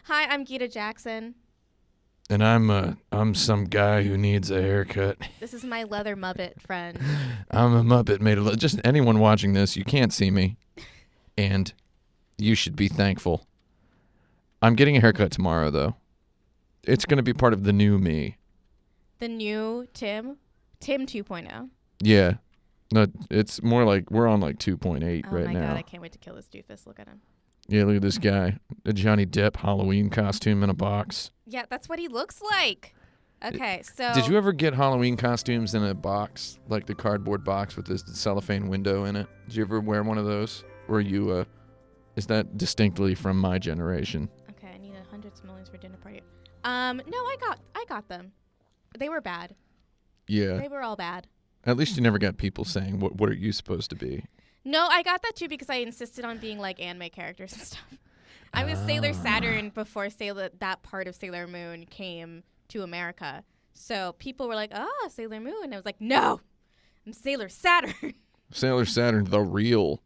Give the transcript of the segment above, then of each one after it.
Hi, I'm Gita Jackson. And I'm some guy who needs a haircut. This is my leather Muppet friend. I'm a Muppet made of just anyone watching this, you can't see me. And you should be thankful. I'm getting a haircut tomorrow, though. It's going to be part of the new me. The new Tim? Tim 2.0. Yeah. No, it's more like we're on like 2.8 right now. Oh my god, I can't wait to kill this doofus. Look at him. Yeah, look at this guy. A Johnny Depp Halloween costume in a box. Yeah, that's what he looks like. Okay, so... Did you ever get Halloween costumes in a box, like the cardboard box with this cellophane window in it? Did you ever wear one of those? Or you, is that distinctly from my generation? Okay, I need hundreds of millions for dinner party. No, I got them. They were bad. Yeah. They were all bad. At least you never got people saying, what are you supposed to be? No, I got that too because I insisted on being like anime characters and stuff. I was Sailor Saturn before that part of Sailor Moon came to America. So people were like, oh, Sailor Moon. And I was like, no, I'm Sailor Saturn. Sailor Saturn, the real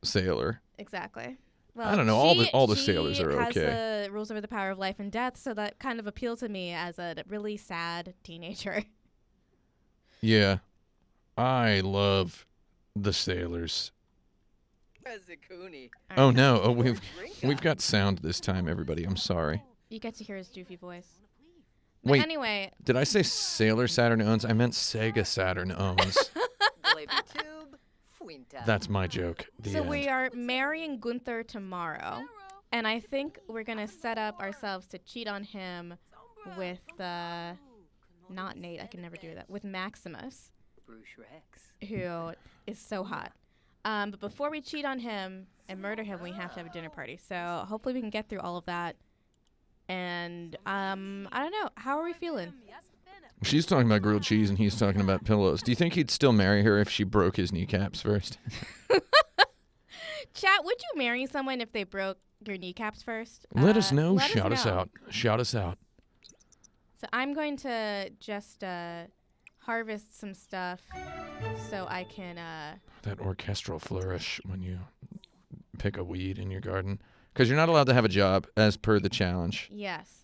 sailor. Exactly. Well, I don't know. All the sailors are okay. She has the rules over the power of life and death, so that kind of appealed to me as a really sad teenager. Yeah. I love the sailors. Oh no! Oh, we've got sound this time, everybody. I'm sorry. You get to hear his doofy voice. But Wait. Anyway. Did I say Sailor Saturn owns? I meant Sega Saturn owns. That's my joke. The end. We are marrying Gunther tomorrow, and I think we're gonna set up ourselves to cheat on him with not Nate. I can never do that. With Maximus, who is so hot. But before we cheat on him and murder him, we have to have a dinner party. So hopefully we can get through all of that. And I don't know. How are we feeling? She's talking about grilled cheese and he's talking about pillows. Do you think he'd still marry her if she broke his kneecaps first? Chat, would you marry someone if they broke your kneecaps first? Let us know. Shout us out. Shout us out. So I'm going to just harvest some stuff so I can... that orchestral flourish when you pick a weed in your garden. Because you're not allowed to have a job as per the challenge. Yes.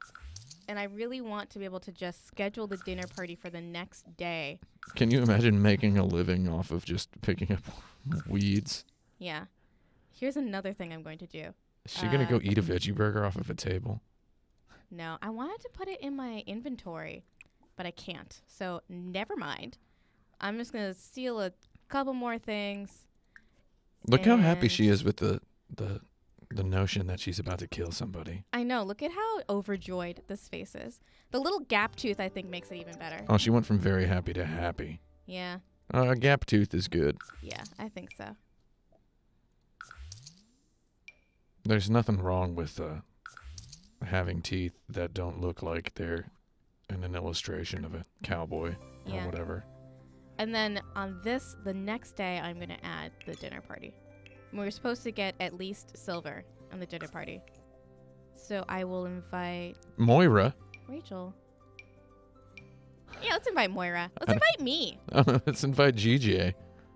And I really want to be able to just schedule the dinner party for the next day. Can you imagine making a living off of just picking up weeds? Yeah. Here's another thing I'm going to do. Is she going to go eat a veggie burger off of a table? No. I wanted to put it in my inventory, but I can't. So never mind. I'm just going to steal a couple more things. Look how happy she is with the notion that she's about to kill somebody. I know. Look at how overjoyed this face is. The little gap tooth, I think, makes it even better. Oh, she went from very happy to happy. Yeah. A gap tooth is good. Yeah, I think so. There's nothing wrong with having teeth that don't look like they're in an illustration of a cowboy or whatever. And then on the next day, I'm going to add the dinner party. We're supposed to get at least silver on the dinner party. So I will invite... Moira? Rachel. Yeah, let's invite Moira. Let's invite me. Let's invite GJ.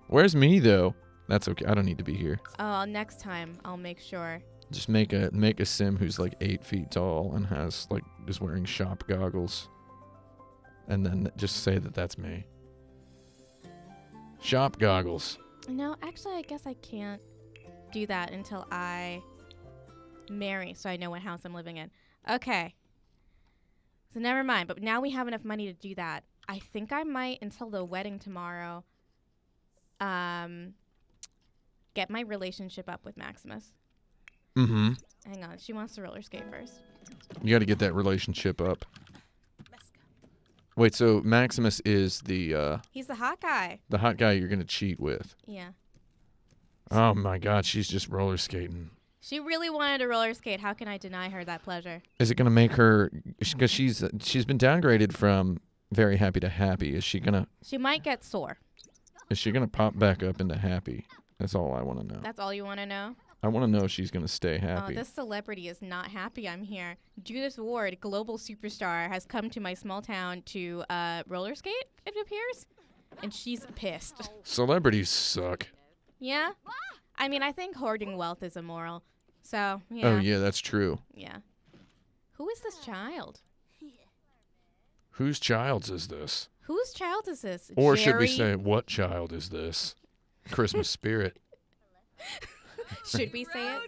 Where's me, though? That's okay. I don't need to be here. Oh, next time I'll make sure. Just make a sim who's like 8 feet tall and is wearing shop goggles. And then just say that that's me. Shop goggles. No, actually, I guess I can't do that until I marry, so I know what house I'm living in. Okay. So never mind. But now we have enough money to do that. I think I might, until the wedding tomorrow, get my relationship up with Maximus. Mm-hmm. Hang on. She wants to roller skate first. You got to get that relationship up. Wait, so Maximus is the... he's the hot guy. The hot guy you're going to cheat with. Yeah. Oh, my God. She's just roller skating. She really wanted to roller skate. How can I deny her that pleasure? Is it going to make her... Because she's been downgraded from very happy to happy. Is she going to... She might get sore. Is she going to pop back up into happy? That's all I want to know. That's all you want to know? I want to know if she's going to stay happy. Oh, this celebrity is not happy I'm here. Judith Ward, global superstar, has come to my small town to roller skate, it appears. And she's pissed. Celebrities suck. Yeah? I mean, I think hoarding wealth is immoral. So, yeah. Oh, yeah, that's true. Yeah. Who is this child? Whose child is this? Whose child is this? Or should we Jerry? say, what child is this? Christmas spirit. Should we say it?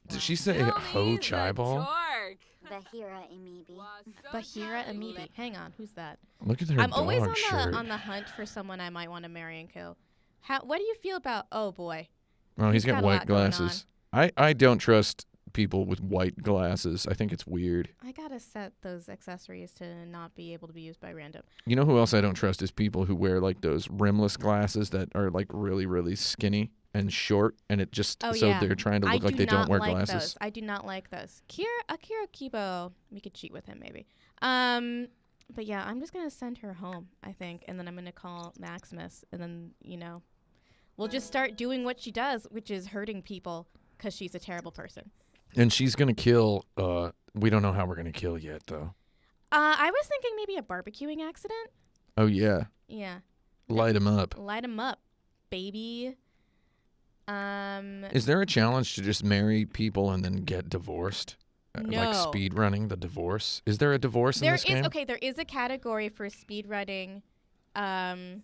Did she say ho chibal? Bahira Amibi. Hang on, who's that? Look at her I'm dog always shirt. on the hunt for someone I might want to marry and kill. What do you feel about? Oh boy. Oh, he's got got a white lot going glasses. I don't trust people with white glasses. I think it's weird. I gotta set those accessories to not be able to be used by random. You know who else I don't trust is people who wear like those rimless glasses that are like really, really skinny and short, and it just they're trying to look like they don't wear glasses. Those. I do not like those. Akira Kibo, we could cheat with him maybe. But yeah, I'm just gonna send her home, I think, and then I'm gonna call Maximus, and then we'll just start doing what she does, which is hurting people because she's a terrible person. And she's gonna kill. We don't know how we're gonna kill yet, though. I was thinking maybe a barbecuing accident. Oh yeah. Yeah. Light him up. Light him up, baby. Is there a challenge to just marry people and then get divorced? No. Like speed running the divorce? Is there a divorce in this game? Okay, there is a category for speed running, getting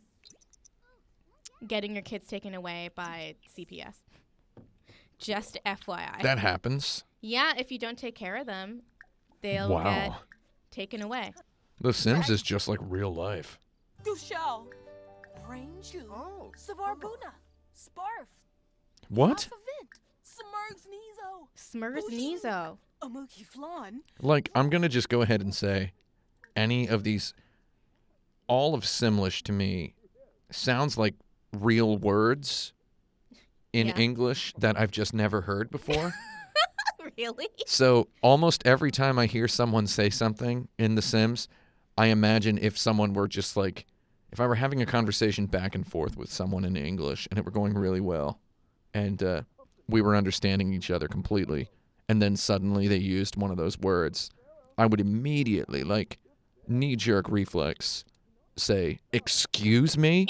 your kids taken away by CPS. Just FYI. That happens? Yeah, if you don't take care of them, they'll get taken away. The Sims is just like real life. What? Smurs Nizo. Like, I'm going to just go ahead and say any of these, all of Simlish to me sounds like real words in English that I've just never heard before. Really? So almost every time I hear someone say something in The Sims, I imagine if someone were just like, if I were having a conversation back and forth with someone in English and it were going really well and we were understanding each other completely, and then suddenly they used one of those words, I would immediately, like, knee-jerk reflex, say, excuse me?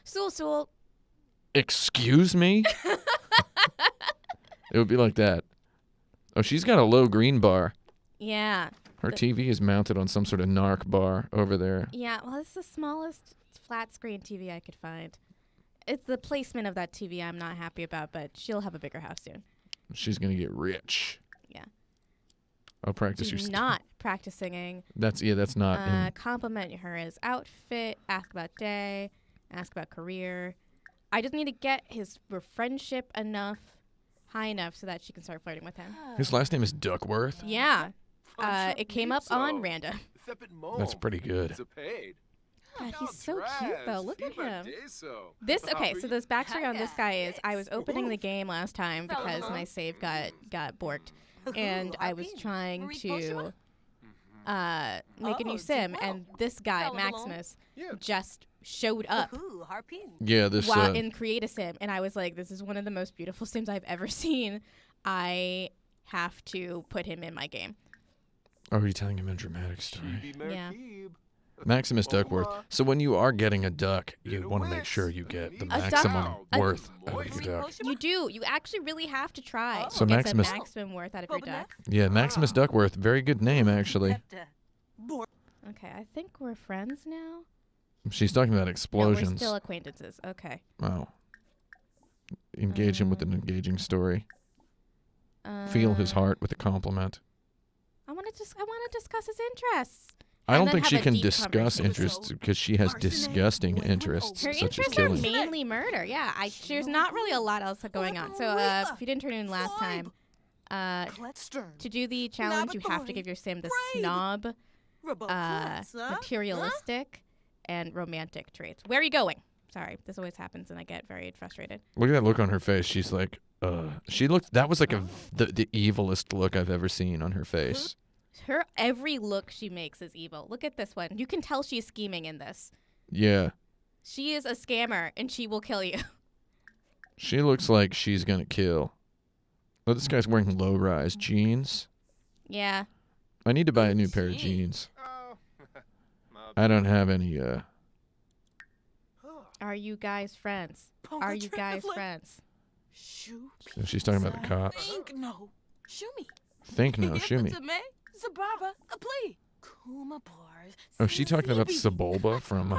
Sul. Excuse me? It would be like that. Oh, she's got a low green bar. Yeah. Her TV is mounted on some sort of narc bar over there. Yeah, well, it's the smallest flat screen TV I could find. It's the placement of that TV I'm not happy about, but she'll have a bigger house soon. She's going to get rich. Yeah. I'll practice your not practice singing. That's not. Compliment her outfit, ask about day, ask about career. I just need to get his friendship high enough so that she can start flirting with him. His last name is Duckworth? Yeah. It came up on random. That's pretty good. God, he's so cute, though. Look at him. So this backstory on this guy is I was opening the game last time because my save got borked, and I was trying to make a new sim, and this guy, Maximus, just showed up in Create a Sim, and I was like, this is one of the most beautiful sims I've ever seen. I have to put him in my game. Are you telling him a dramatic story? Yeah. Maximus Duckworth. So when you are getting a duck, you want to make sure you get the maximum worth out of your duck. You do. You actually really have to try So to get Maximus, the maximum worth out of your duck. Yeah, Maximus Duckworth. Very good name, actually. Okay, I think we're friends now. She's talking about explosions. No, we're still acquaintances. Okay. Oh. Engage him with an engaging story. Feel his heart with a compliment. I want to discuss his interests. I don't think she can discuss interests because she has disgusting interests. Her such interests as killing. are mainly murder. Yeah, there's not really a lot else going on. So if you didn't turn in last time, to do the challenge, you have to give your sim the snob, materialistic, and romantic traits. Where are you going? Sorry, this always happens, and I get very frustrated. Look at that look on her face. She's like, that was like the evilest look I've ever seen on her face. Her every look she makes is evil. Look at this one. You can tell she's scheming in this. Yeah. She is a scammer, and she will kill you. She looks like she's gonna kill. Oh, this guy's wearing low-rise jeans. Yeah. I need to buy a new pair of jeans. I don't have any, Are you guys friends? Are you guys friends? Shoot. So she's talking about the cops. Think no. Shoot me. Think no, shoot me. Zababa, plea. Kuma bars. Oh, she talking about Sebulba from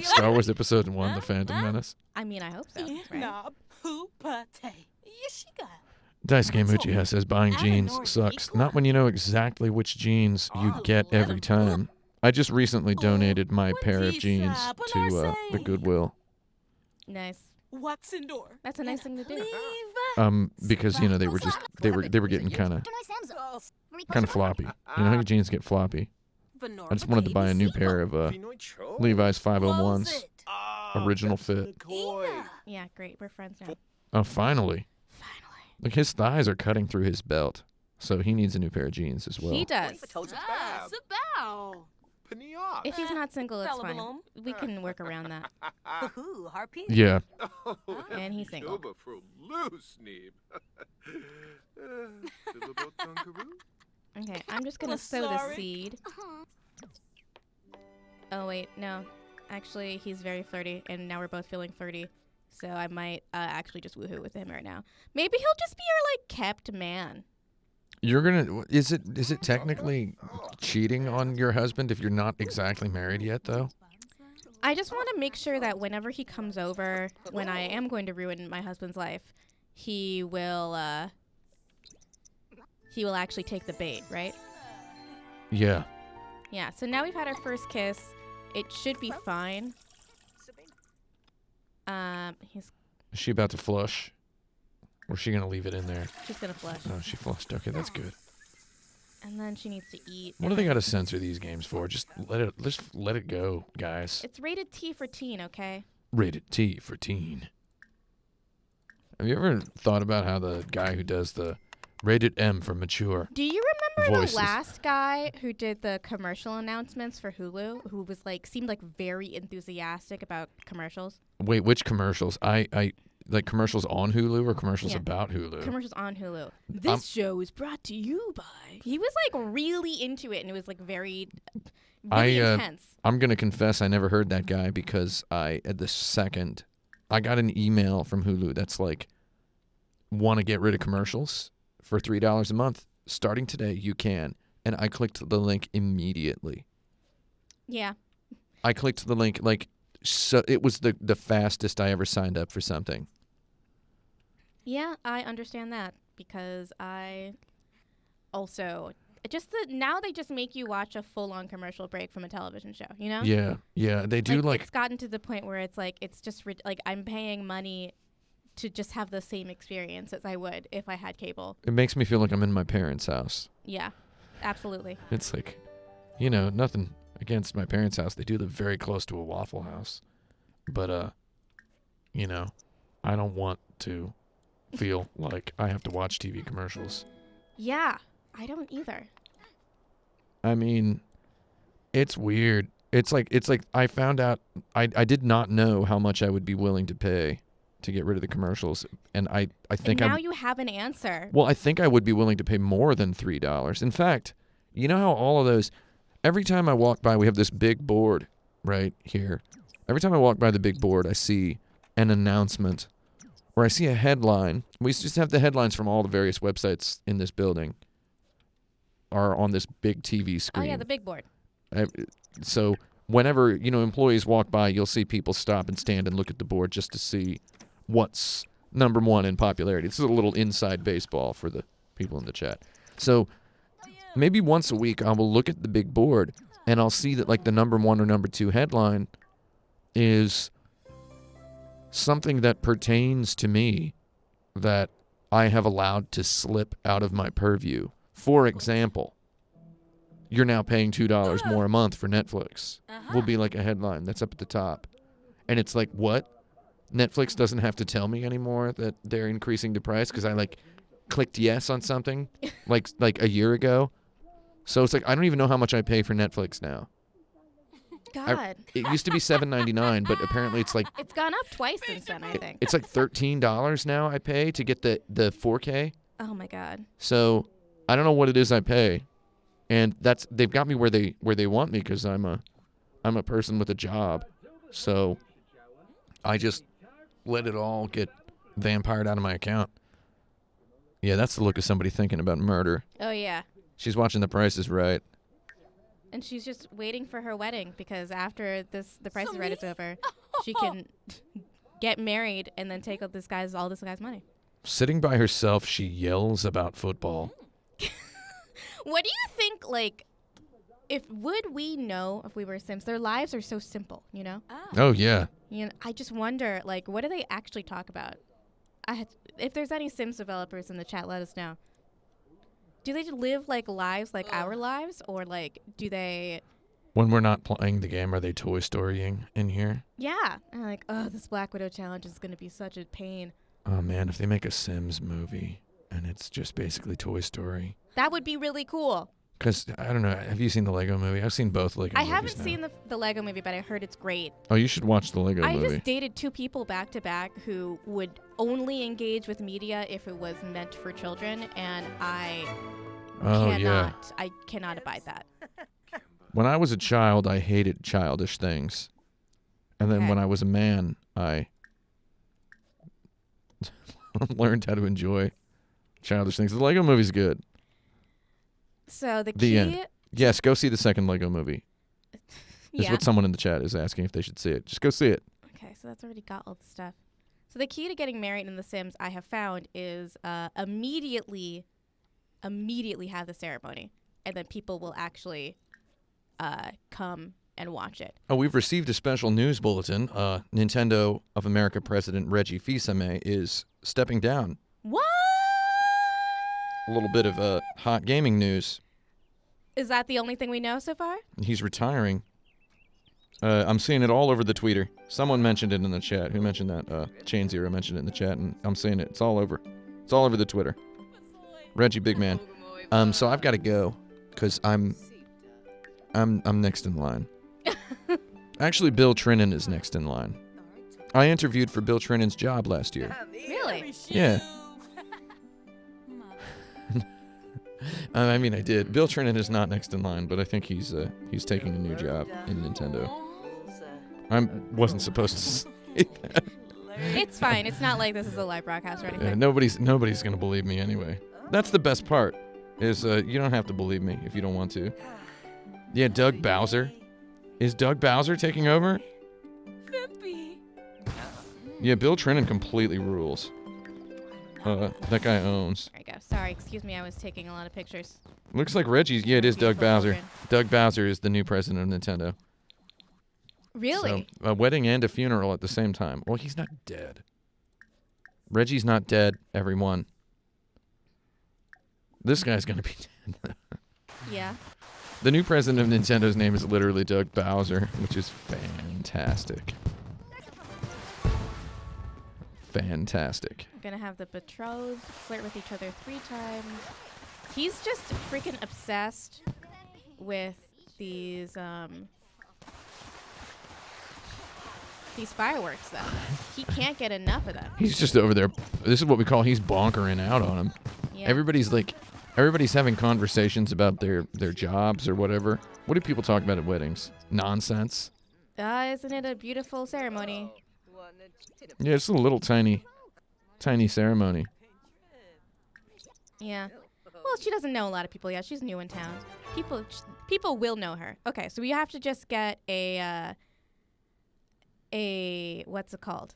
Star Wars Episode 1, The Phantom Menace? I mean, I hope so. Right? Dice Game Uchiha says buying jeans sucks. Not when you know exactly which jeans you get every time. I just recently donated my pair of jeans to the Goodwill. Nice. What's indoor? That's a nice thing to do. Because you know they were getting kind of floppy. You know how your jeans get floppy. I just wanted to buy a new pair of Levi's 501s, original fit. Yeah, great. We're friends now. Oh, finally. Look, his thighs are cutting through his belt, so he needs a new pair of jeans as well. He does. If he's not single, it's fine. We can work around that. Yeah. And he's single. Okay, I'm just gonna sow the seed. Oh wait, no. Actually, he's very flirty, and now we're both feeling flirty. So I might actually just woohoo with him right now. Maybe he'll just be our like kept man. You're gonna is it technically cheating on your husband if you're not exactly married yet though? I just want to make sure that whenever he comes over, when I am going to ruin my husband's life, he will actually take the bait, right? Yeah. Yeah. So now we've had our first kiss. It should be fine. Is she about to flush? Or is she gonna leave it in there? She's gonna flush. Oh, she flushed. Okay, that's good. And then she needs to eat. What do they gotta censor these games for? Just let it go, guys. It's rated T for teen, okay? Rated T for teen. Have you ever thought about how the guy who does the rated M for mature? Do you remember voices. The last guy who did the commercial announcements for Hulu, who was seemed very enthusiastic about commercials? Wait, which commercials? I like commercials on Hulu or commercials about Hulu? Commercials on Hulu. This show is brought to you by. He was really into it, and it was very intense. I'm gonna confess I never heard that guy because I got an email from Hulu that's want to get rid of commercials for $3 a month. Starting today, you can. And I clicked the link immediately. Yeah. I clicked the link so it was the fastest I ever signed up for something. Yeah, I understand that because I also now they just make you watch a full-on commercial break from a television show, you know? Yeah, they do it's gotten to the point where it's it's just I'm paying money to just have the same experience as I would if I had cable. It makes me feel like I'm in my parents' house. Yeah, absolutely. It's nothing against my parents' house. They do live very close to a Waffle House. But, I don't want to feel like I have to watch TV commercials. Yeah, I don't either. I mean, it's weird. It's like I found out I did not know how much I would be willing to pay to get rid of the commercials, and I think now you have an answer. Well, I think I would be willing to pay more than $3. In fact, you know how all of those, every time I walk by, we have this big board right here. Every time I walk by the big board, I see an announcement, or I see a headline. We just have the headlines from all the various websites in this building are on this big TV screen. Oh yeah, the big board. So whenever employees walk by, you'll see people stop and stand and look at the board just to see what's number one in popularity. This is a little inside baseball for the people in the chat. So maybe once a week I will look at the big board and I'll see that the number one or number two headline is something that pertains to me that I have allowed to slip out of my purview. For example, you're now paying $2 more a month for Netflix. Will be a headline that's up at the top. And it's what? Netflix doesn't have to tell me anymore that they're increasing the price because I clicked yes on something like a year ago. So it's I don't even know how much I pay for Netflix now. God. It used to be $7.99, but apparently it's it's gone up twice since then, I think. It's $13 now I pay to get the 4K. Oh my God. So I don't know what it is I pay. And they've got me where they want me because I'm a person with a job. So I just let it all get vampired out of my account. Yeah, that's the look of somebody thinking about murder. Oh, yeah. She's watching The Price is Right. And she's just waiting for her wedding because after The Price is Right is over, she can get married and then take all this guy's money. Sitting by herself, she yells about football. What do you think, like, would we know if we were Sims? Their lives are so simple, you know? Oh, yeah. You know, I just wonder, like, what do they actually talk about? If there's any Sims developers in the chat, let us know. Do they live, like, lives like our lives? Or, like, do they... When we're not playing the game, are they Toy Storying in here? Yeah. And like, oh, this Black Widow challenge is going to be such a pain. Oh, man, if they make a Sims movie and it's just basically Toy Story. That would be really cool. Because, I don't know, have you seen the Lego movie? I've seen both Lego movies. I haven't now. seen the Lego movie, but I heard it's great. Oh, you should watch the Lego I movie. just dated 2 people back to back who would only engage with media if it was meant for children, and I cannot abide that. When I was a child, I hated childish things. And then when I was a man, I learned how to enjoy childish things. The Lego movie's good. So the The key... end. Yes, go see the second Lego movie. Is Yeah. what someone in the chat is asking if they should see it. Just go see it. Okay, so that's already got all the stuff. So the key to getting married in The Sims, I have found, is immediately have the ceremony, and then people will actually come and watch it. Oh, we've received a special news bulletin. Nintendo of America President Reggie Fils-Aimé is stepping down. What? A little bit of hot gaming news. Is that the only thing we know so far? He's retiring. I'm seeing it all over the Twitter. Someone mentioned it in the chat. Who mentioned that? Chain Zero mentioned it in the chat, and I'm seeing it. It's all over. It's all over the Twitter. Reggie, big man. So I've got to go because I'm next in line. Actually, Bill Trinan is next in line. I interviewed for Bill Trinan's job last year. Really? Yeah. I mean, I did. Bill Trinan is not next in line, but I think he's taking a new job in Nintendo. I wasn't supposed to say that. It's fine. It's not like this is a live broadcast or anything. Nobody's gonna believe me anyway. That's the best part. Is you don't have to believe me if you don't want to. Yeah, Doug Bowser. Is Doug Bowser taking over? Yeah, Bill Trinan completely rules. That guy owns. There you go. Sorry, excuse me. I was taking a lot of pictures. Looks like Reggie's. Yeah, it is Doug Beautiful Bowser. children. Doug Bowser is the new president of Nintendo. Really? So, a wedding and a funeral at the same time. Well, he's not dead. Reggie's not dead, everyone. This guy's going to be dead. Yeah. The new president of Nintendo's name is literally Doug Bowser, which is fantastic. Fantastic. I'm gonna have the betrothed flirt with each other 3 times. He's just freaking obsessed with these fireworks, though. He can't get enough of them. He's just over there. This is what we call he's bonkering out on him. Yeah. Everybody's having conversations about their jobs or whatever. What do people talk about at weddings? Nonsense. Isn't it a beautiful ceremony? Yeah, it's a little tiny ceremony. Yeah. Well, she doesn't know a lot of people yet. She's new in town. People will know her. Okay, so we have to just get a what's it called?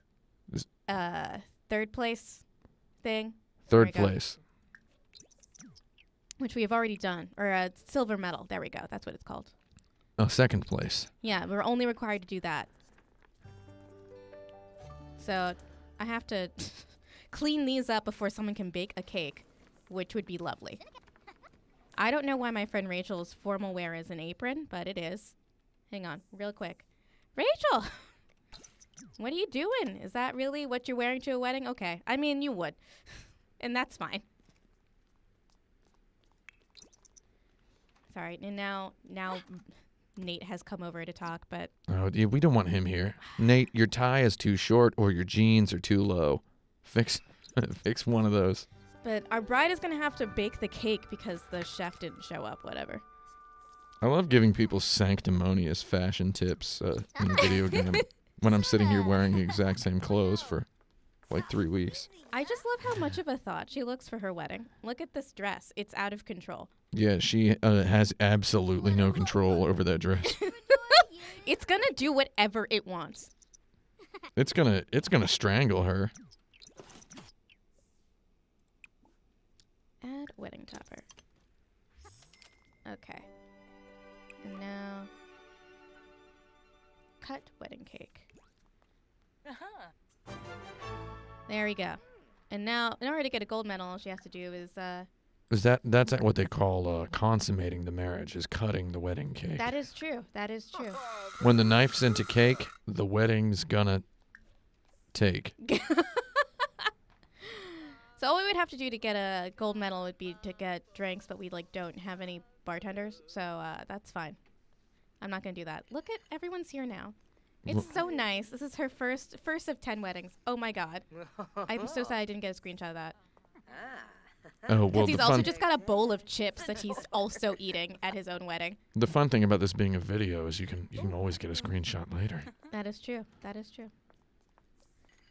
Third place thing. There Third we go. place. Which we have already done. Or a silver medal. There we go. That's what it's called. Oh, second place. Yeah, we're only required to do that. So I have to clean these up before someone can bake a cake, which would be lovely. I don't know why my friend Rachel's formal wear is an apron, but it is. Hang on, real quick. Rachel! What are you doing? Is that really what you're wearing to a wedding? Okay. I mean, you would. And that's fine. Sorry. And now Nate has come over to talk, but... Oh, yeah, we don't want him here. Nate, your tie is too short or your jeans are too low. Fix one of those. But our bride is going to have to bake the cake because the chef didn't show up, whatever. I love giving people sanctimonious fashion tips in the video game when I'm sitting here wearing the exact same clothes for like 3 weeks. I just love how much of a thought she looks for her wedding. Look at this dress. It's out of control. Yeah, she has absolutely no control over that dress. It's gonna do whatever it wants. It's gonna strangle her. Add wedding topper. Okay. And now cut wedding cake. There we go. And now, in order to get a gold medal, all she has to do is That's what they call consummating the marriage, is cutting the wedding cake. that is true. That is true. When the knife's into cake, the wedding's gonna take. So all we would have to do to get a gold medal would be to get drinks, but we don't have any bartenders, so that's fine. I'm not gonna do that. Look at everyone's here now. It's so nice. This is her first of 10 weddings. Oh my god. I'm so sad I didn't get a screenshot of that. Oh well, Because he's the also fun, just got a bowl of chips that he's also eating at his own wedding. the fun thing about this being a video is you can always get a screenshot later. That is true. That is true.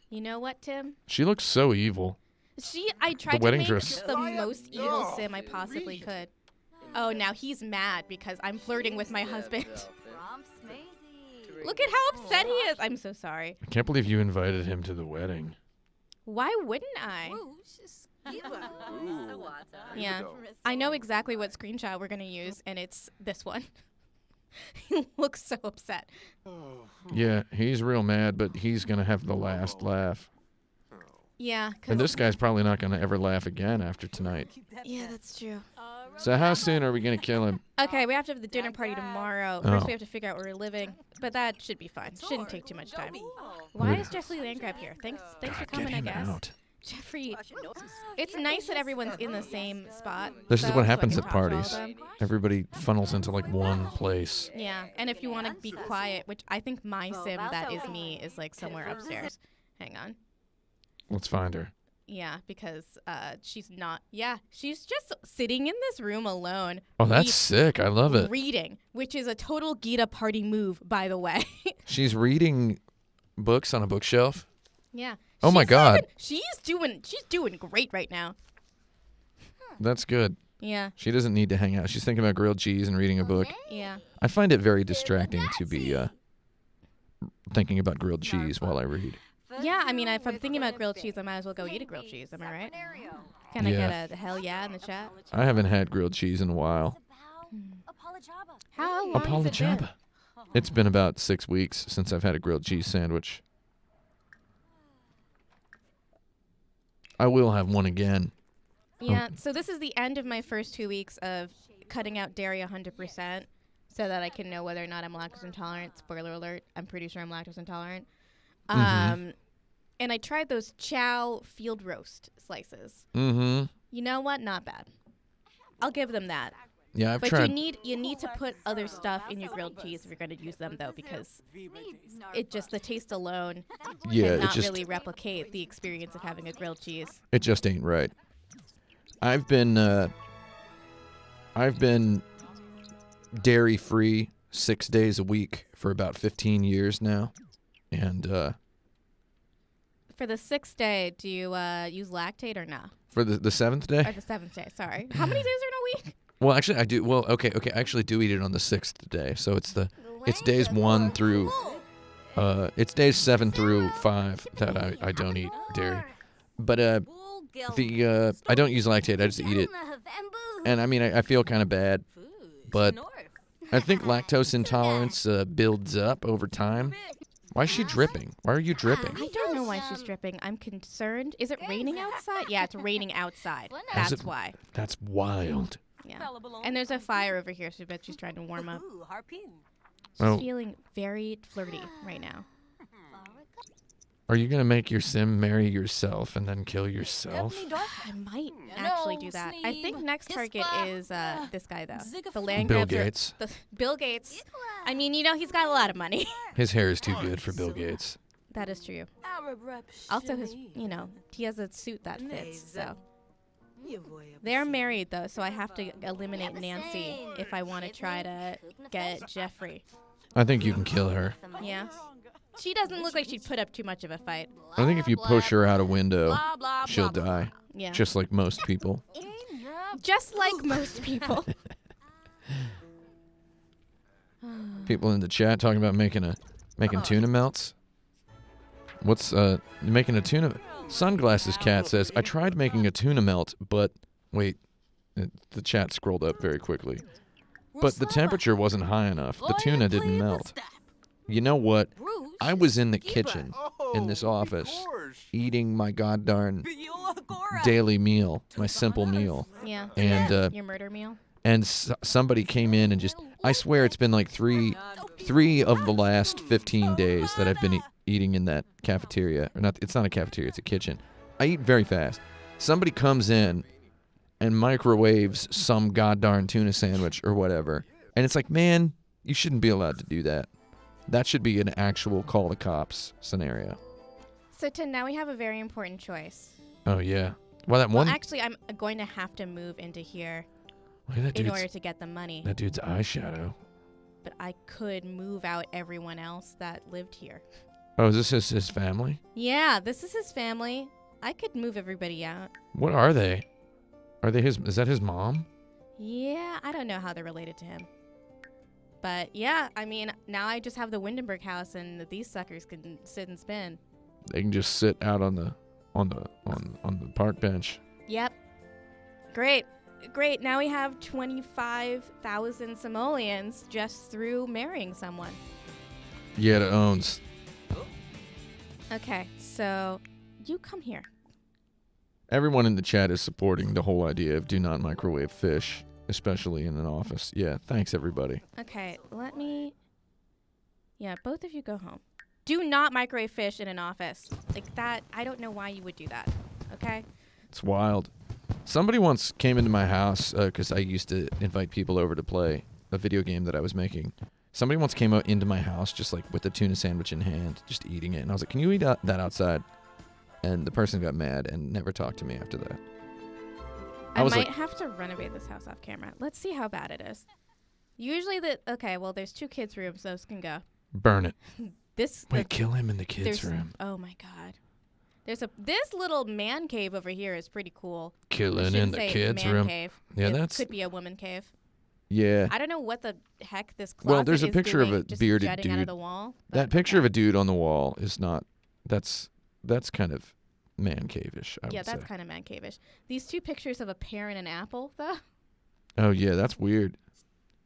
You know what, Tim? She looks so evil. I tried to wedding make dress. the most evil sim I possibly could. Oh, now he's mad because I'm flirting with my husband. Look at how upset he is. I'm so sorry. I can't believe you invited him to the wedding. Why wouldn't I? Yeah. I know exactly what screenshot we're going to use, and it's this one. He looks so upset. Yeah, he's real mad, but he's gonna have the last laugh. Yeah. And this guy's probably not gonna ever laugh again after tonight. Yeah, that's true. So how soon are we gonna kill him? Okay, we have to have the dinner party tomorrow. Oh. First, we have to figure out where we're living, but that should be fine. Shouldn't take too much time. Why is Jeffrey Landgrab here? Thanks for God, coming, get I him guess. out. Jeffrey, it's nice that everyone's in the same spot. This is so what I happens can at talk to all of parties. them. Everybody funnels into like one place. Yeah, and if you want to be quiet, which I think my sim, that is me, is somewhere upstairs. Hang on. Let's find her. Yeah, because she's not. Yeah, she's just sitting in this room alone. Oh, that's sick. I love it. Reading, which is a total Gita party move, by the way. She's reading books on a bookshelf. Yeah. Oh my God. She's doing great right now. That's good. Yeah. She doesn't need to hang out. She's thinking about grilled cheese and reading a book. Yeah. I find it very distracting to be thinking about grilled cheese while I read. Yeah, I mean, if I'm thinking about grilled cheese, I might as well go eat a grilled cheese. Am I right? Can I Yeah. get a hell yeah in the chat? I haven't had grilled cheese in a while. How long has it been? Apolajaba. It's been about 6 weeks since I've had a grilled cheese sandwich. I will have one again. Yeah, so this is the end of my first 2 weeks of cutting out dairy 100% so that I can know whether or not I'm lactose intolerant. Spoiler alert, I'm pretty sure I'm lactose intolerant. And I tried those chow field roast slices. Mm-hmm. You know what? Not bad. I'll give them that. Yeah, I've But tried. you need to put other stuff in your grilled cheese if you're going to use them, though, because the taste alone Yeah, it cannot just really replicate the experience of having a grilled cheese. it just ain't right. I've been dairy free 6 days a week for about 15 years now, and For the 6th day, do you use lactate or no? for the 7th day. Or the 7th day, sorry. How many days are in a week? Well, actually, I do. Well, okay. I actually do eat it on the 6th day, so it's days 1 through it's days 7 through 5 that I don't eat dairy, but I don't use lactate. I just eat it, and I mean I feel kind of bad, but I think lactose intolerance builds up over time. Why is she dripping? Why are you dripping? I don't know why she's dripping. I'm concerned. Is it raining outside? Yeah, it's raining outside. Is That's it- why. That's wild. Yeah. And there's a fire over here, so I bet she's trying to warm up. She's Oh. feeling very flirty right now. Are you gonna make your sim marry yourself and then kill yourself? I might actually do that. I think next target is this guy, though. The land Bill grabs are- Gates. Bill Gates. I mean, he's got a lot of money. His hair is too good for Bill Gates. That is true. Also, he has a suit that fits, so. They're married, though, so I have to eliminate Nancy if I want to try to get Jeffrey. I think you can kill her. Yeah? She doesn't look like she'd put up too much of a fight. I think if you push her out a window, Blah, blah, she'll blah, blah. die. Yeah. Just like most people. Just like most people. People in the chat talking about making tuna melts. What's making a tuna? Sunglasses Cat says, I tried making a tuna melt, but wait, the chat scrolled up very quickly. But the temperature wasn't high enough. The tuna didn't melt. You know what? I was in the kitchen in this office eating my goddarn daily meal, my simple meal. Yeah. And Your murder meal? and somebody came in and just, I swear it's been like three of the last 15 days that I've been eating in that cafeteria. Or not, it's not a cafeteria, it's a kitchen. I eat very fast. Somebody comes in and microwaves some goddarn tuna sandwich or whatever. And it's like, man, you shouldn't be allowed to do that. That should be an actual call the cops scenario. So, Tim, now we have a very important choice. Oh, yeah. Well, that one... Well, actually, I'm going to have to move into here in order to get the money. That dude's eyeshadow. But I could move out everyone else that lived here. Oh, is this his family? Yeah, this is his family. I could move everybody out. What are they? Are they his... Is that his mom? Yeah, I don't know how they're related to him. But yeah, I mean, now I just have the Windenburg house, and these suckers can sit and spin. They can just sit out on the park bench. Yep. Great. Now we have 25,000 simoleons just through marrying someone. Yeah, it owns. Okay, so you come here. Everyone in the chat is supporting the whole idea of do not microwave fish, especially in an office. Yeah, thanks everybody. Okay, let me... Yeah, both of you go home. Do not microwave fish in an office. Like that, I don't know why you would do that, okay? It's wild. Somebody once came into my house, because I used to invite people over to play a video game that I was making. Somebody once came into my house just like with a tuna sandwich in hand, just eating it. And I was like, can you eat that outside? And the person got mad and never talked to me after that. I might like, have to renovate this house off camera. Let's see how bad it is. Usually okay, well, there's 2 kids' rooms. Those can go. burn it. Wait, kill him in the kids' room. Oh, my God. This little man cave over here is pretty cool. Killing in the kids' room. Cave. Yeah, It could be a woman cave. Yeah. I don't know what the heck this closet There's a is picture doing, of a just bearded jutting out of dude. the wall, That picture of a dude on the wall is not. That's kind of man cave-ish, I would say. Yeah, that's kind of man cave-ish. These 2 pictures of a pear and an apple, though. Oh, yeah, that's weird.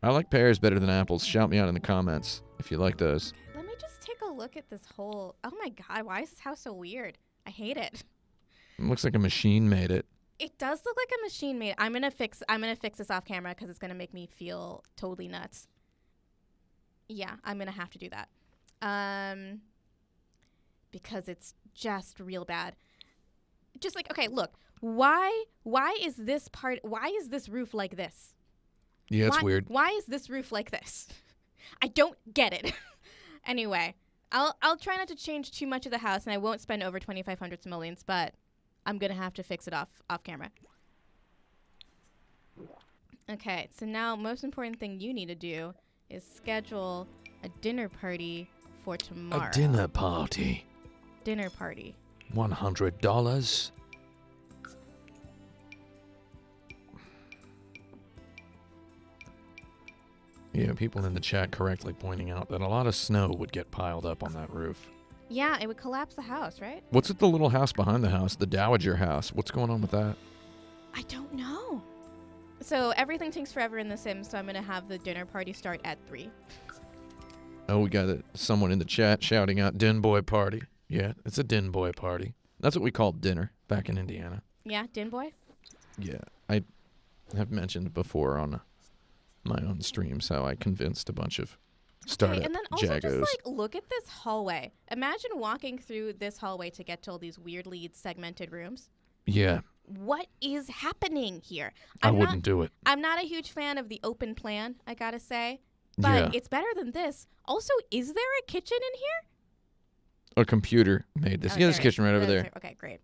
I like pears better than apples. Shout me out in the comments if you like those. Let me just take a look at this whole... Oh, my God. Why is this house so weird? I hate it. It looks like a machine made it. It does look like a machine made. I'm gonna fix this off camera because it's gonna make me feel totally nuts. Yeah, I'm gonna have to do that. Because it's just real bad. Just like, okay, look. Why is this roof like this? Yeah, it's weird. Why is this roof like this? I don't get it. Anyway, I'll try not to change too much of the house, and I won't spend over 2,500 simoleons, but I'm going to have to fix it off camera. Okay, so now most important thing you need to do is schedule a dinner party for tomorrow. A dinner party. Dinner party. $100. Yeah, people in the chat correctly pointing out that a lot of snow would get piled up on that roof. Yeah, it would collapse the house, right? What's with the little house behind the house, the Dowager house? What's going on with that? I don't know. So everything takes forever in The Sims, so I'm going to have the dinner party start at 3. Oh, we got someone in the chat shouting out Din Boy Party. Yeah, it's a Din Boy Party. That's what we called dinner back in Indiana. Yeah, Din Boy? Yeah, I have mentioned before on my own streams how I convinced a bunch of startup and then also Jagos. just like look at this hallway. Imagine walking through this hallway to get to all these weirdly segmented rooms. Yeah. What is happening here? I wouldn't do it. I'm not a huge fan of the open plan, I gotta say. But it's better than this. Also, is there a kitchen in here? A computer made this. Yeah, there's a kitchen right over there. Okay, great.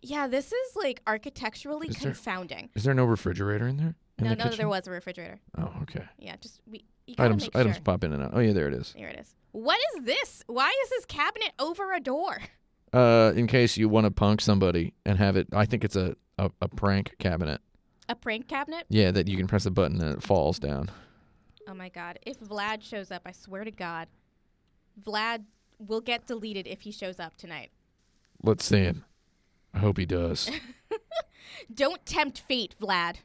Yeah, this is like architecturally confounding. Is there no refrigerator in there? No, there was a refrigerator. Oh, okay. Yeah, you gotta make sure. Items pop in and out. Oh, yeah, there it is. There it is. What is this? Why is this cabinet over a door? In case you want to punk somebody and have it. I think it's a prank cabinet. A prank cabinet? Yeah, that you can press a button and it falls down. Oh my god. If Vlad shows up, I swear to God, Vlad will get deleted if he shows up tonight. Let's see him. I hope he does. Don't tempt fate, Vlad.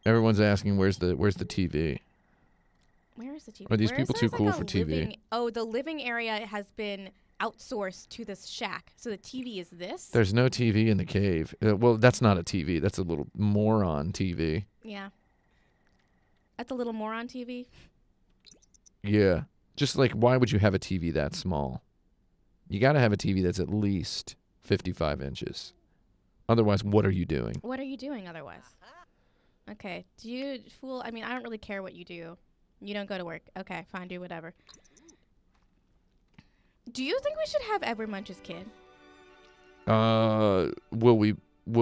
Everyone's asking where's the TV? Where is the TV? Are these Where people is too there, cool like, for a TV? the living area has been outsourced to this shack. So the TV is this? There's no TV in the cave. Well, that's not a TV. That's a little moron TV. Yeah. That's a little moron TV. Yeah. Just like, why would you have a TV that small? You got to have a TV that's at least 55 inches. Otherwise, what are you doing? What are you doing otherwise? Okay. Do you fool? I mean, I don't really care what you do. You don't go to work. Okay, fine. Do whatever. Do you think we should have Edward Munch's kid? Will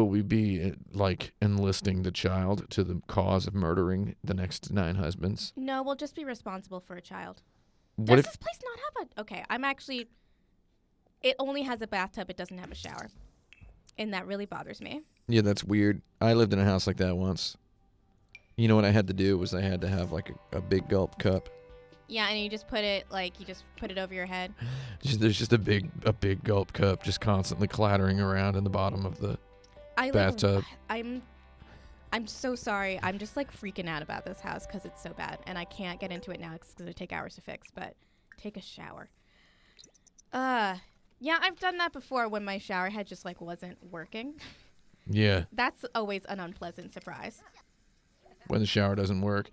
we be like enlisting the child to the cause of murdering the next 9 husbands? No, we'll just be responsible for a child. What Does if this place not have a... Okay, I'm actually... It only has a bathtub. It doesn't have a shower. And that really bothers me. Yeah, that's weird. I lived in a house like that once. You know what I had to do was I had to have like a big gulp cup. Yeah, and you just put it over your head. There's just a big gulp cup just constantly clattering around in the bottom of the bathtub. I'm so sorry. I'm just like freaking out about this house because it's so bad, and I can't get into it now because it's gonna take hours to fix. But take a shower. Yeah, I've done that before when my shower head just like wasn't working. Yeah. That's always an unpleasant surprise. When the shower doesn't work.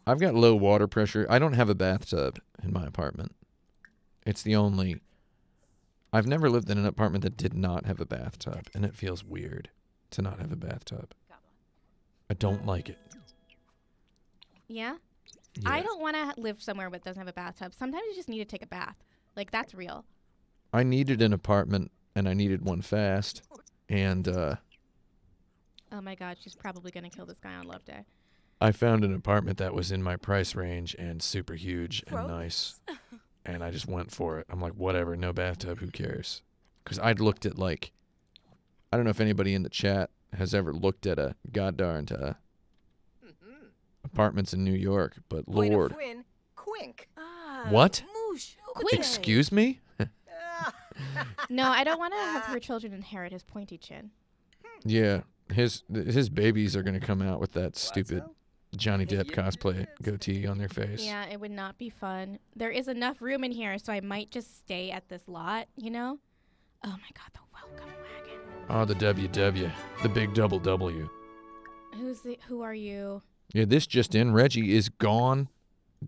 I've got low water pressure. I don't have a bathtub in my apartment. It's the only... I've never lived in an apartment that did not have a bathtub, and it feels weird to not have a bathtub. I don't like it. Yeah? Yeah. I don't want to live somewhere that doesn't have a bathtub. Sometimes you just need to take a bath. Like, that's real. I needed an apartment, and I needed one fast, and Oh my god, she's probably going to kill this guy on Love Day. I found an apartment that was in my price range and super huge and nice. And I just went for it. I'm like, whatever, no bathtub, who cares? Because I'd looked at, like, I don't know if anybody in the chat has ever looked at a goddarned apartments in New York, but Lord. Quink. What? Moosh. Excuse me? No, I don't want to have her children inherit his pointy chin. Yeah, his babies are going to come out with that stupid Johnny Depp cosplay goatee on their face. Yeah, it would not be fun. There is enough room in here, so I might just stay at this lot, you know? Oh my god, the welcome wagon. Oh, the WW. The big double W. Who are you? Yeah, this just in. Reggie is gone.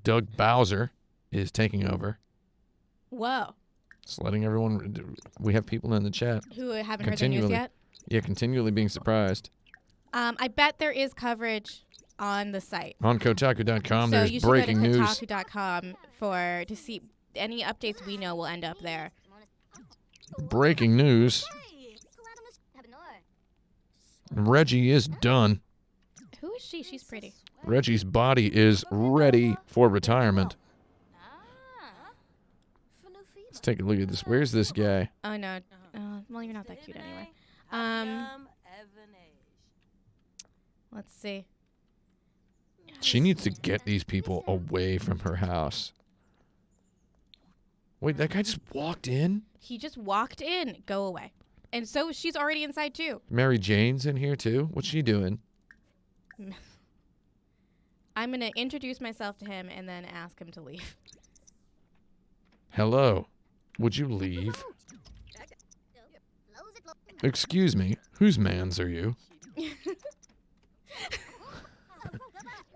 Doug Bowser is taking over. Whoa. Just letting everyone... We have people in the chat. Who haven't heard the news yet? Yeah, continually being surprised. I bet there is coverage on the site. On Kotaku.com, So there's you should breaking go to news. Kotaku.com to see any updates we know will end up there. Breaking news. Reggie is done. Who is she? She's pretty. Reggie's body is ready for retirement. Let's take a look at this. Where's this guy? Oh no. Well, you're not that cute anyway. Let's see. She needs to get these people away from her house. Wait, that guy just walked in? He just walked in. Go away. And so she's already inside too. Mary Jane's in here too? What's she doing? I'm going to introduce myself to him and then ask him to leave. Hello. Would you leave? Excuse me. Whose mans are you?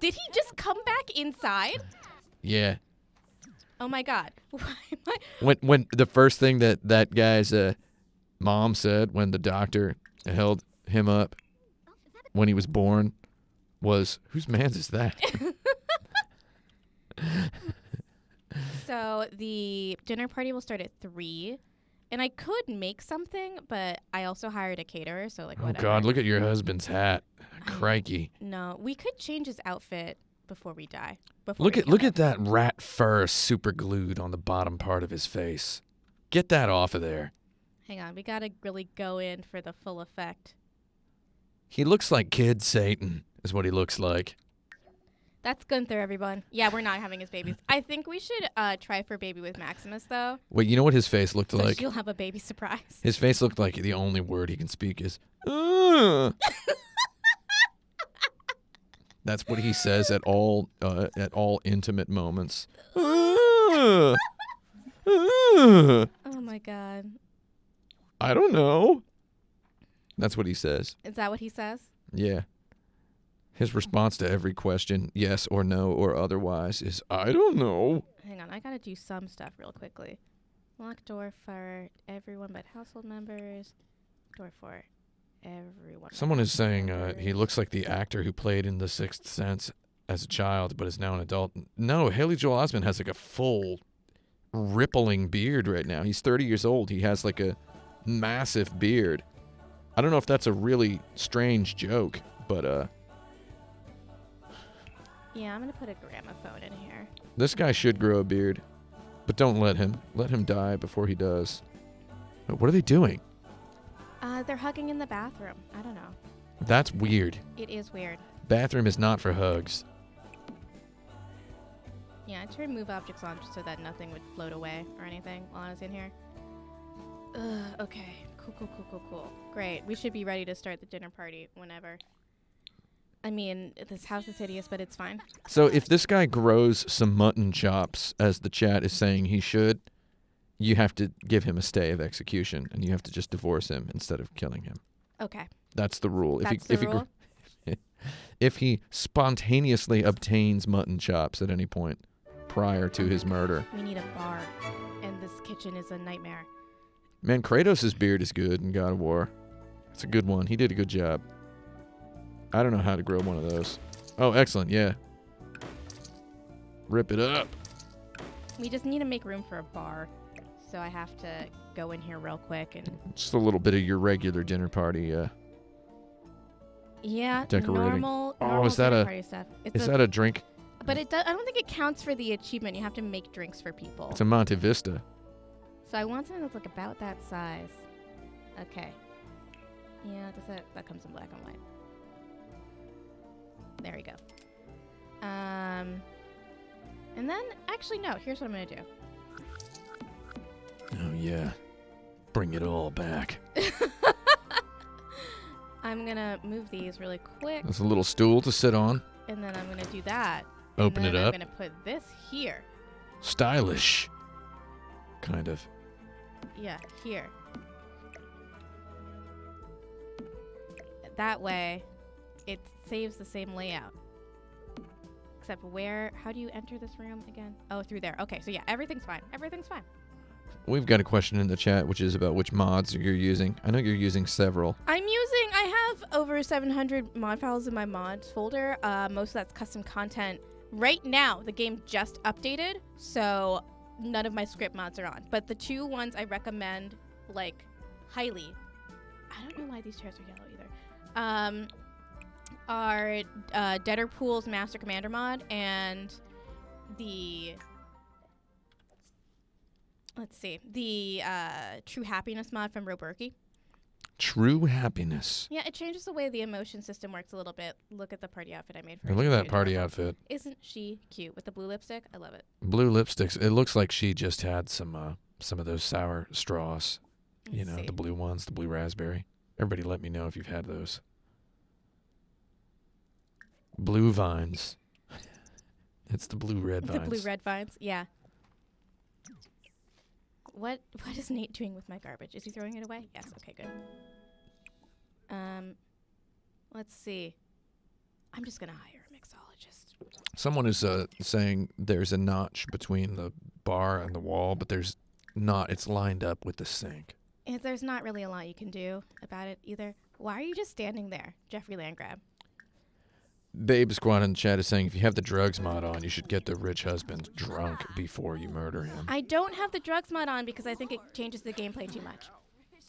Did he just come back inside? Yeah. Oh my god. Why am I... When the first thing that guy's mom said when the doctor held him up when he was born was, whose man's is that? So the dinner party will start at 3. And I could make something, but I also hired a caterer, so like whatever. Oh God, look at your husband's hat. Crikey. No, we could change his outfit before we die. Before Look we at kill him. that rat fur super glued on the bottom part of his face. Get that off of there. Hang on, we gotta really go in for the full effect. He looks like Kid Satan, is what he looks like. That's Gunther, everyone. Yeah, we're not having his babies. I think we should try for baby with Maximus, though. Wait, you know what his face looked So like? she'll have a baby surprise. His face looked like the only word he can speak is, "Ugh." That's what he says at all intimate moments. "Ugh. Ugh. Oh my god. I don't know." That's what he says. Is that what he says? Yeah. His response to every question, yes or no or otherwise, is, "I don't know." Hang on, I gotta do some stuff real quickly. Lock door for everyone but household members. Door for everyone. Someone is saying he looks like the actor who played in The Sixth Sense as a child but is now an adult. No, Haley Joel Osment has like a full rippling beard right now. He's 30 years old. He has like a massive beard. I don't know if that's a really strange joke, but Yeah, I'm gonna put a gramophone in here. this guy should grow a beard. But don't let him. Let him die before he does. What are they doing? They're hugging in the bathroom. I don't know. That's weird. It is weird. Bathroom is not for hugs. Yeah, I tried to move objects on just so that nothing would float away or anything while I was in here. Okay. Cool. Great. We should be ready to start the dinner party whenever. I mean, this house is hideous, but it's fine. So if this guy grows some mutton chops, as the chat is saying he should, you have to give him a stay of execution, and you have to just divorce him instead of killing him. Okay. That's the rule. That's the rule? If he spontaneously obtains mutton chops at any point prior to his murder. We need a bar, and this kitchen is a nightmare. Man, Kratos' beard is good in God of War. It's a good one. He did a good job. I don't know how to grow one of those. Oh, excellent. Yeah. Rip it up. We just need to make room for a bar, so I have to go in here real quick and... Just a little bit of your regular dinner party. Yeah, Decorating. normal is that dinner a- party stuff. Is that a drink? But I don't think it counts for the achievement. You have to make drinks for people. It's a Monte Vista. So I want something that's like about that size. Okay. Yeah, that comes in black and white. There we go. And then, actually, no. Here's what I'm going to do. Oh, yeah. Bring it all back. I'm going to move these really quick. There's a little stool to sit on. And then I'm going to do that. Open and it then up. I'm going to put this here. Stylish. Kind of. Yeah, here. That way, it saves the same layout. Except how do you enter this room again? Oh, through there. Okay, so yeah, everything's fine. Everything's fine. We've got a question in the chat, which is about which mods you're using. I know you're using several. I have over 700 mod files in my mods folder. Most of that's custom content. Right now, the game just updated, so none of my script mods are on. But the two ones I recommend, like, highly, I don't know why these chairs are yellow either, are Deaderpool's Master Commander mod and the... Let's see. The True Happiness mod from Roberki. True Happiness. Yeah, it changes the way the emotion system works a little bit. Look at the party outfit I made for Hey, her. look at that She's party adorable. outfit. Isn't she cute with the blue lipstick? I love it. Blue lipsticks. It looks like she just had some of those sour straws. You Let's know, see. the blue ones, the blue raspberry. Everybody let me know if you've had those. Blue vines. It's the blue red vines. The blue red vines. Yeah. What is Nate doing with my garbage? Is he throwing it away? Yes. Okay, good. Let's see. I'm just gonna hire a mixologist. Someone is saying there's a notch between the bar and the wall, but there's not. It's lined up with the sink. There's not really a lot you can do about it either. Why are you just standing there, Jeffrey Landgrab? Babe Squad in the chat is saying if you have the drugs mod on, you should get the rich husband drunk before you murder him. I don't have the drugs mod on because I think it changes the gameplay too much.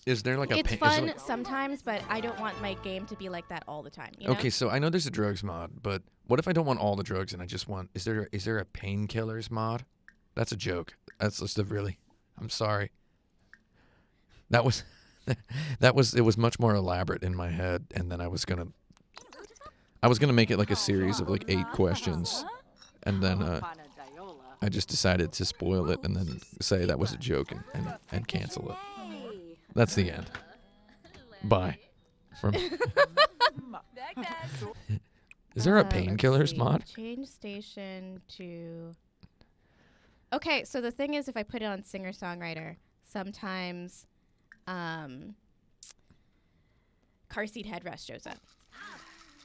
Is there like a? It's is fun there like- sometimes, but I don't want my game to be like that all the time. You know? Okay, so I know there's a drugs mod, but what if I don't want all the drugs and I just want? Is there a painkillers mod? That's a joke. That's just a really. I'm sorry. That was, it was much more elaborate in my head, and then I was gonna make it like a series of like 8 questions, and then I just decided to spoil it and then say that was a joke and cancel it. That's the end. Bye. From Is there a Let's painkillers see. mod? Change station to. Okay, so the thing is, if I put it on singer-songwriter, sometimes car seat headrest shows up,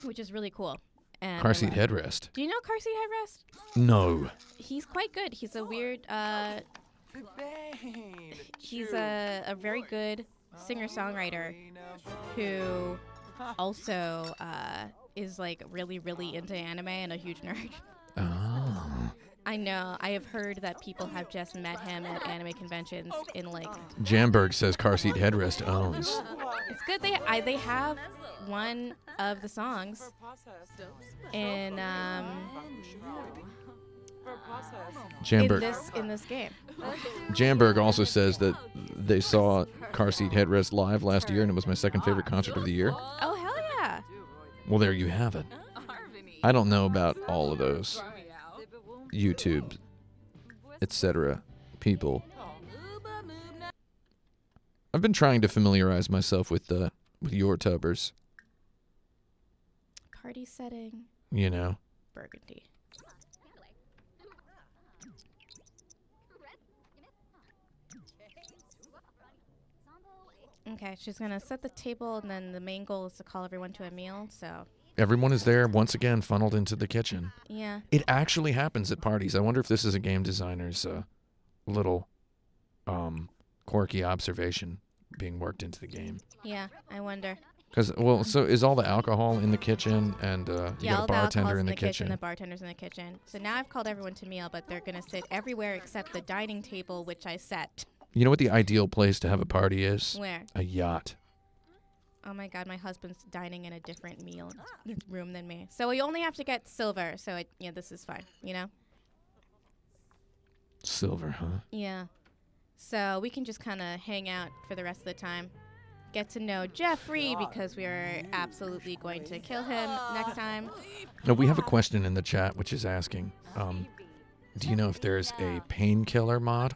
which is really cool. And Car seat headrest. Do you know car seat headrest? No. He's quite good. He's a weird. He's a very good singer-songwriter who also is like really, really into anime and a huge nerd. Oh. I know. I have heard that people have just met him at anime conventions in like. Jamberg says car seat headrest owns. It's good. They have one of the songs in Jamberg. in this game. Jamberg also says that they saw car seat headrest live last year and it was my second favorite concert of the year. Oh hell yeah! Well, there you have it. I don't know about all of those YouTube, etc. people. I've been trying to familiarize myself with your tubbers. Party setting. You know. Burgundy. Okay, she's gonna set the table, and then the main goal is to call everyone to a meal. So. Everyone is there once again, funneled into the kitchen. Yeah. It actually happens at parties. I wonder if this is a game designer's little quirky observation being worked into the game. Yeah, I wonder. Because, well, so is all the alcohol in the kitchen and you got all a the bartender alcohol's in the kitchen? The bartender's in the kitchen. So now I've called everyone to meal, but they're going to sit everywhere except the dining table, which I set. You know what the ideal place to have a party is? Where? A yacht. Oh my God, my husband's dining in a different meal room than me. So we only have to get silver. So this is fine, you know? Silver, huh? Yeah. So we can just kind of hang out for the rest of the time. Get to know Jeffrey because we are absolutely going to kill him next time. No, we have a question in the chat which is asking, do you know if there's a painkiller mod?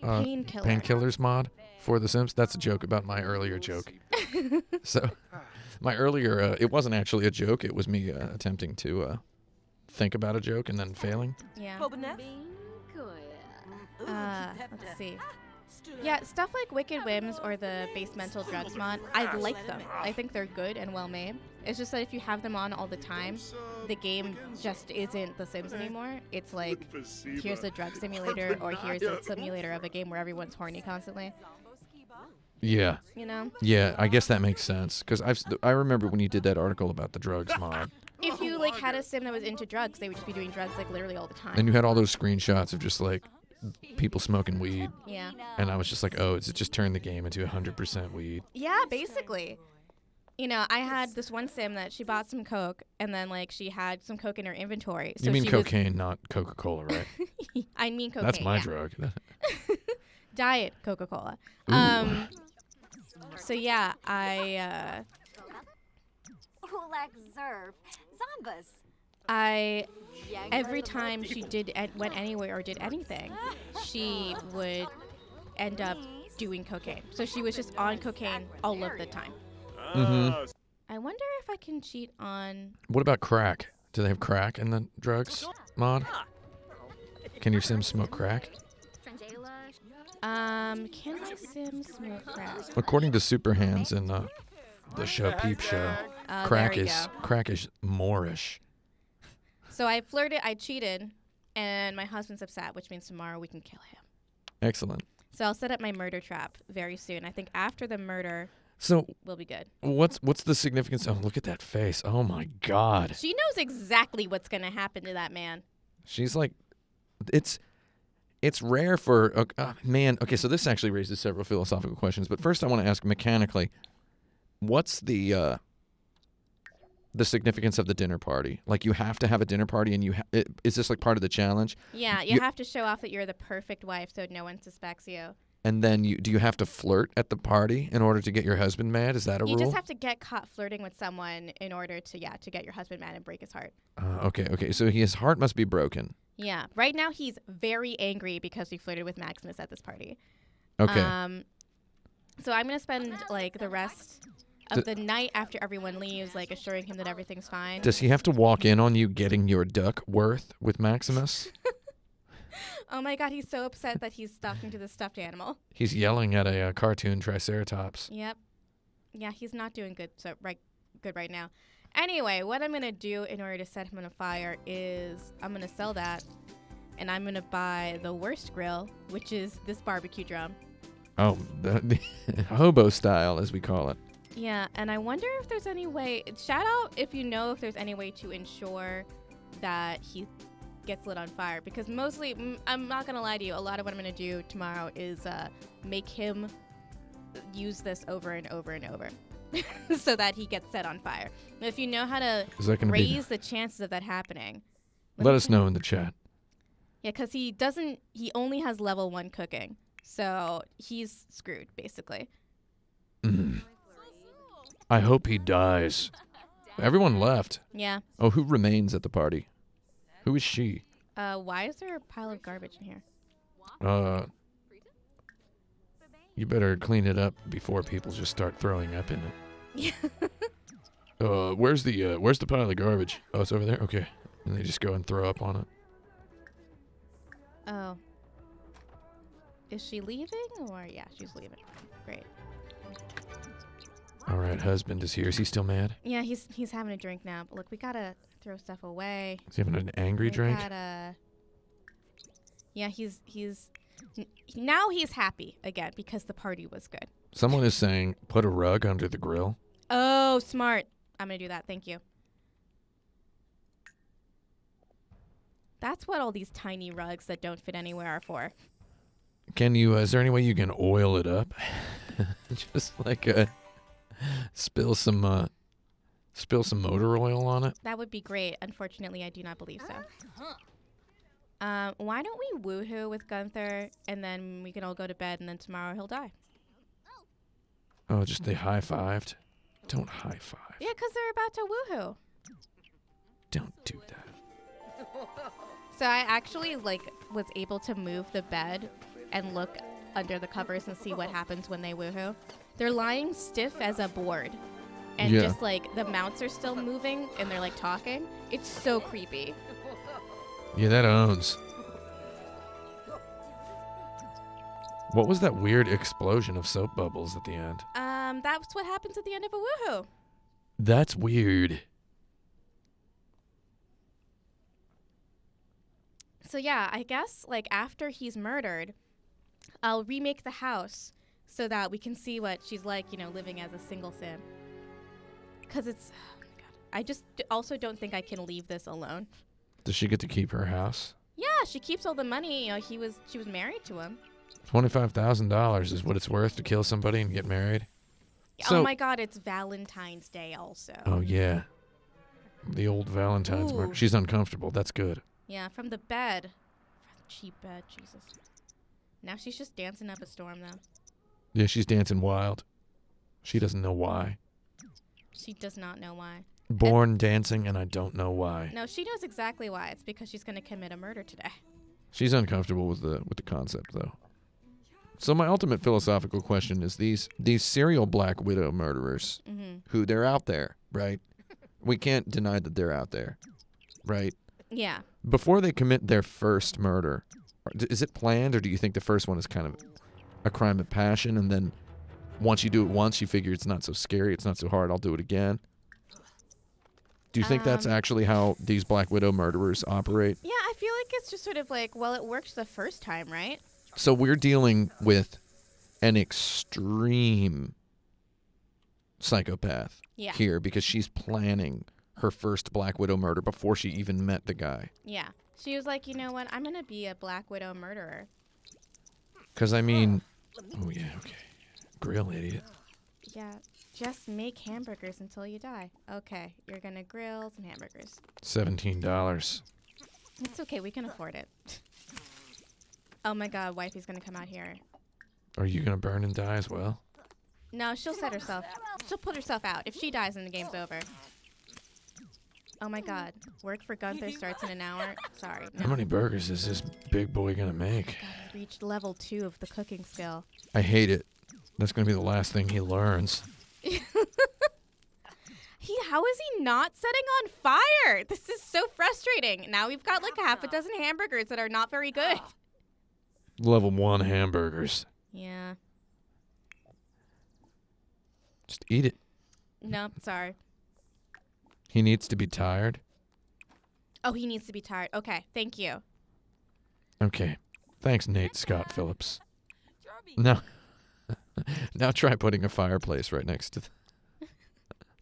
Painkiller. Painkillers mod for The Sims? That's a joke about my earlier joke. So, my earlier, it wasn't actually a joke. It was me attempting to think about a joke and then failing. Yeah. Let's see. Yeah, stuff like Wicked Whims or the Base Mental Drugs mod, I like them. I think they're good and well made. It's just that if you have them on all the time, the game just isn't The Sims anymore. It's like, here's the drug simulator, or here's a simulator of a game where everyone's horny constantly. Yeah. You know? Yeah, I guess that makes sense. Because I remember when you did that article about the drugs mod. If you like had a sim that was into drugs, they would just be doing drugs like literally all the time. And you had all those screenshots of just like people smoking weed. Yeah. And I was just like, oh, it just turned the game into 100% weed. Yeah, basically. You know, I had this one sim that she bought some Coke, and then like she had some Coke in her inventory. So you mean she cocaine, not Coca-Cola, right? I mean cocaine. That's my yeah. drug. Diet Coca-Cola. Ooh. So yeah, I every time she went anywhere or did anything, she would end up doing cocaine. So she was just on cocaine all of the time. Mm-hmm. I wonder if I can cheat on. What about crack? Do they have crack in the drugs mod? Can your Sims smoke crack? Can my sim smoke crack? According to Super Hands in the show Peep Show, crack is Moorish. So I cheated, and my husband's upset, which means tomorrow we can kill him. Excellent. So I'll set up my murder trap very soon. I think after the murder, we'll be good. What's the significance? Oh, look at that face. Oh my God. She knows exactly what's gonna happen to that man. She's like, it's rare for man. Okay, so this actually raises several philosophical questions. But first, I want to ask mechanically, what's the significance of the dinner party? Like, you have to have a dinner party, and is this like part of the challenge? Yeah, you have to show off that you're the perfect wife, so no one suspects you. And then do you have to flirt at the party in order to get your husband mad? Is that a rule? You just have to get caught flirting with someone in order to get your husband mad and break his heart. Okay. So his heart must be broken. Yeah. Right now he's very angry because he flirted with Maximus at this party. Okay. So I'm gonna spend like the rest of the night after everyone leaves, like assuring him that everything's fine. Does he have to walk in on you getting your duck worth with Maximus? Oh my God, he's so upset that he's talking to the stuffed animal. He's yelling at a cartoon Triceratops. Yep. Yeah, he's not doing good right now. Anyway, what I'm going to do in order to set him on a fire is I'm going to sell that, and I'm going to buy the worst grill, which is this barbecue drum. Oh, the hobo style, as we call it. Yeah, and I wonder if there's any way, shout out if you know if there's any way to ensure that he gets lit on fire, because mostly, I'm not going to lie to you, a lot of what I'm going to do tomorrow is make him use this over and over and over so that he gets set on fire. If you know how to raise the chances of that happening, let us know in the chat. Yeah, because he only has level 1 cooking, so he's screwed, basically. I hope he dies. Everyone left. Yeah. Oh, who remains at the party? Who is she? Why is there a pile of garbage in here? You better clean it up before people just start throwing up in it. Yeah. Where's the pile of garbage? Oh, it's over there? Okay. And they just go and throw up on it. Oh. Is she leaving? Or, yeah, she's leaving. Great. All right, husband is here. Is he still mad? Yeah, he's having a drink now. But look, we gotta throw stuff away. Is he having an angry drink? Yeah, now he's happy again because the party was good. Someone is saying, put a rug under the grill. Oh, smart. I'm gonna do that. Thank you. That's what all these tiny rugs that don't fit anywhere are for. Can you, is there any way you can oil it up? Just like spill some motor oil on it? That would be great. Unfortunately, I do not believe so. Why don't we woohoo with Gunther, and then we can all go to bed, and then tomorrow he'll die. Oh, just they high-fived? Don't high-five. Yeah, because they're about to woohoo. Don't do that. So I actually, was able to move the bed and look under the covers and see what happens when they woohoo. They're lying stiff as a board. And just, the mounts are still moving, and they're, talking. It's so creepy. Yeah, that owns. What was that weird explosion of soap bubbles at the end? That's what happens at the end of a woohoo. That's weird. So yeah, I guess, after he's murdered, I'll remake the house so that we can see what she's like, living as a single sim. Because it's... Oh my God. I just also don't think I can leave this alone. Does she get to keep her house? Yeah, she keeps all the money. She was married to him. $25,000 is what it's worth to kill somebody and get married. So, oh my God, it's Valentine's Day also. Oh yeah, the old Valentine's murder. She's uncomfortable. That's good. Yeah, from the bed. Cheap bed, Jesus. Now she's just dancing up a storm though. Yeah, she's dancing wild. She doesn't know why. She does not know why. Born dancing, and I don't know why. No, she knows exactly why. It's because she's going to commit a murder today. She's uncomfortable with the concept, though. So my ultimate philosophical question is these serial Black Widow murderers, who they're out there, right? We can't deny that they're out there, right? Yeah. Before they commit their first murder, is it planned, or do you think the first one is kind of a crime of passion, and then once you do it once, you figure it's not so scary, it's not so hard, I'll do it again? Do you think that's actually how these Black Widow murderers operate? Yeah, I feel like it's just sort of well, it worked the first time, right? So we're dealing with an extreme psychopath here because she's planning her first Black Widow murder before she even met the guy. Yeah. She was like, you know what? I'm gonna be a Black Widow murderer. Because, I mean... Oh, yeah, okay. Grill, idiot. Yeah, just make hamburgers until you die. Okay, you're gonna grill some hamburgers. $17. It's okay, we can afford it. Oh my god, wifey's gonna come out here. Are you going to burn and die as well? No, she'll set herself. She'll put herself out. If she dies, then the game's over. Oh my god, work for Gunther starts in an hour. Sorry. How many burgers is this big boy going to make? God, he reached level 2 of the cooking skill. I hate it. That's going to be the last thing he learns. How is he not setting on fire? This is so frustrating. Now we've got like half a dozen hamburgers that are not very good. Level 1 hamburgers. Yeah. Just eat it. No, sorry. He needs to be tired. Oh, he needs to be tired. Okay, thank you. Okay. Thanks, Nate Scott Phillips. Now, now try putting a fireplace right next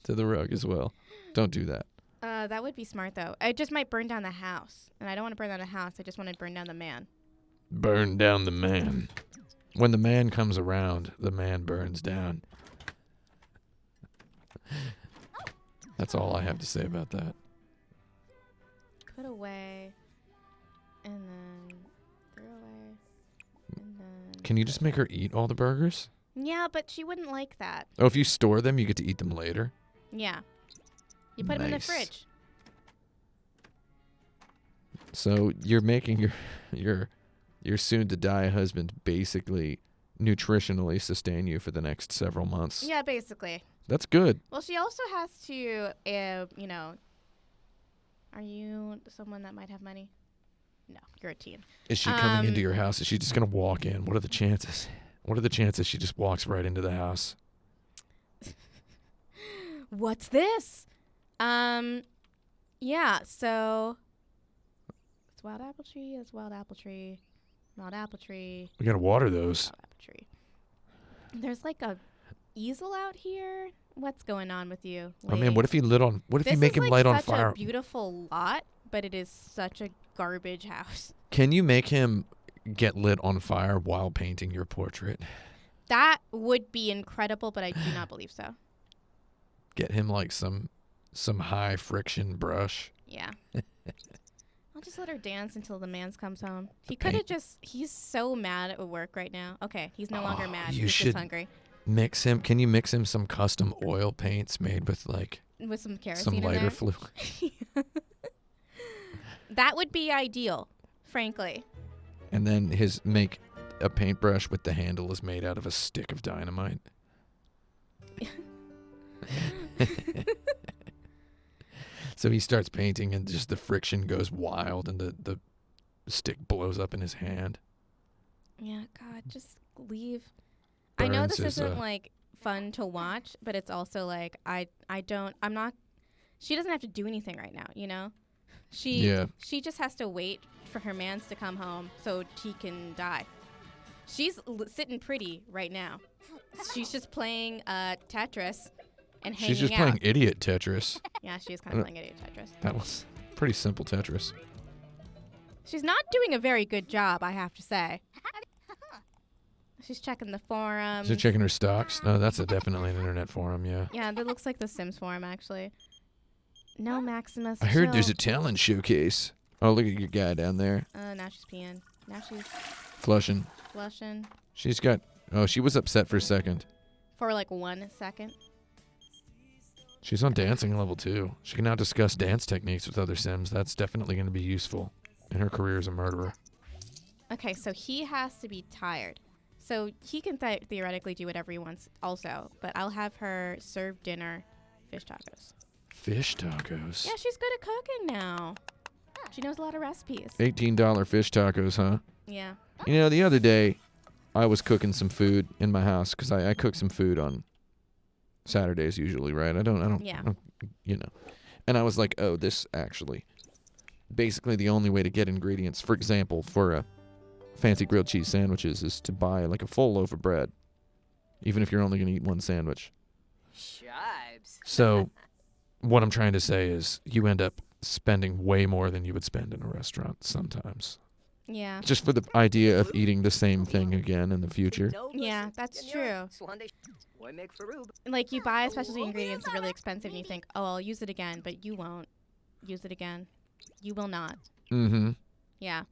to the rug as well. Don't do that. That would be smart though. I just might burn down the house, and I don't want to burn down the house. I just want to burn down the man. Burn down the man. When the man comes around, the man burns down. That's all I have to say about that. Put away, and then throw away, and then... Can you just make her eat all the burgers? Yeah, but she wouldn't like that. Oh, if you store them, you get to eat them later? Yeah. You put them in the Nice. fridge. So you're making your soon-to-die husband basically nutritionally sustain you for the next several months. Yeah, basically. That's good. Well, she also has to, you know... Are you someone that might have money? No, you're a teen. Is she coming into your house? Is she just going to walk in? What are the chances? What are the chances she just walks right into the house? What's this? Yeah, so... It's wild apple tree, it's wild apple tree, wild apple tree, We got to water those. wild apple tree. There's like a easel out here. What's going on with you? Oh man, what if he lit on? What if This you make is him like light on such fire? a beautiful lot, but it is such a garbage house. Can you make him get lit on fire while painting your portrait? That would be incredible, but I do not believe so. Get him like some high friction brush. Yeah. I'll just let her dance until the man comes home. He could have just... He's so mad at work right now. Okay, he's no longer mad. you He's should- just hungry. Mix him. Can you mix him some custom oil paints made with like With some kerosene some in lighter there. fluid? That would be ideal, frankly. And then make a paintbrush with the handle is made out of a stick of dynamite. So he starts painting and just the friction goes wild and the stick blows up in his hand. Yeah, God, just leave. I know Burns this his, isn't like fun to watch, but it's also like I'm not. She doesn't have to do anything right now, you know. She just has to wait for her mans to come home so she can die. She's sitting pretty right now. She's just playing Tetris and hanging out. She's just playing idiot Tetris. Yeah, she is kind of playing idiot Tetris. That was pretty simple Tetris. She's not doing a very good job, I have to say. She's checking the forums. Is it checking her stocks? No, that's definitely an internet forum, yeah. Yeah, that looks like the Sims forum, actually. No, Maximus. I heard chill. there's a talent showcase. Oh, look at your guy down there. Now she's peeing. Now she's Flushing. flushing. She's got... Oh, she was upset for a second. For like 1 second. She's on dancing level 2. She can now discuss dance techniques with other Sims. That's definitely going to be useful in her career as a murderer. Okay, so he has to be tired. So he can theoretically do whatever he wants also. But I'll have her serve dinner fish tacos. Fish tacos. Yeah, she's good at cooking now. She knows a lot of recipes. $18 fish tacos, huh? Yeah. You know, the other day, I was cooking some food in my house because I cook some food on Saturdays usually, right? I don't, you know. And I was like, oh, this actually, basically the only way to get ingredients, for example, for a fancy grilled cheese sandwiches is to buy like a full loaf of bread, even if you're only going to eat one sandwich. Shibes. So what I'm trying to say is you end up spending way more than you would spend in a restaurant sometimes. Yeah. Just for the idea of eating the same thing again in the future. Yeah, that's true. Like, you buy specialty ingredients that are really expensive and you think, oh, I'll use it again, but you won't use it again. You will not. Mm-hmm. Yeah.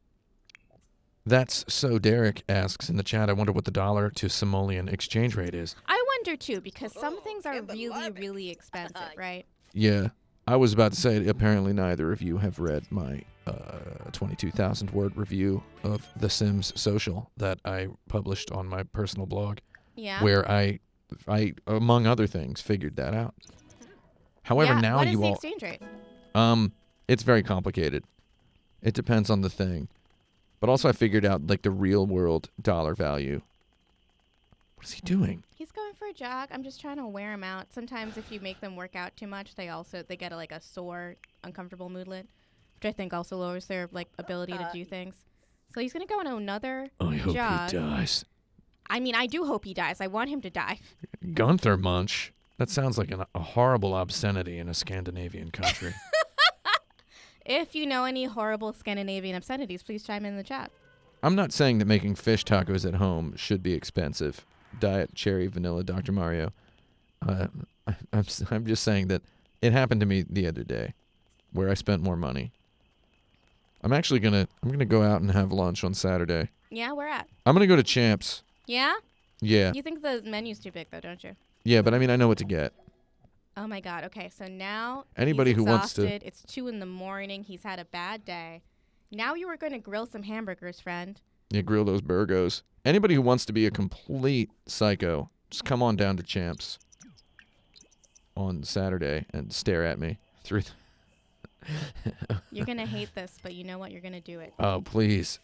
That's so Derek asks in the chat, I wonder what the dollar to simoleon exchange rate is. I wonder, too, because some things are really, really expensive, right? Yeah. I was about to say, apparently neither of you have read my 22,000 word review of The Sims Social that I published on my personal blog. Yeah. Where I, among other things, figured that out. However, yeah, now what is you the all... exchange rate? It's very complicated. It depends on the thing. But also I figured out, like, the real world dollar value. What is he doing? He's going for a jog. I'm just trying to wear him out. Sometimes if you make them work out too much, they get a sore, uncomfortable moodlet, which I think also lowers their ability to do things. So he's going to go on another I hope jog. he dies. I mean, I do hope he dies. I want him to die. Gunther Munch. That sounds like a horrible obscenity in a Scandinavian country. If you know any horrible Scandinavian obscenities, please chime in the chat. I'm not saying that making fish tacos at home should be expensive. Diet, cherry, vanilla, Dr. Mario. I'm just saying that it happened to me the other day where I spent more money. I'm gonna go out and have lunch on Saturday. Yeah, where at? I'm gonna go to Champs. Yeah? Yeah. You think the menu's too big, though, don't you? Yeah, but I mean, I know what to get. Oh, my God. Okay, so now Anybody he's who wants to... exhausted. It's 2 a.m. He's had a bad day. Now you were going to grill some hamburgers, friend. Yeah, grill those burgos. Anybody who wants to be a complete psycho, just come on down to Champs on Saturday and stare at me through... You're going to hate this, but you know what? You're going to do it. Oh, please.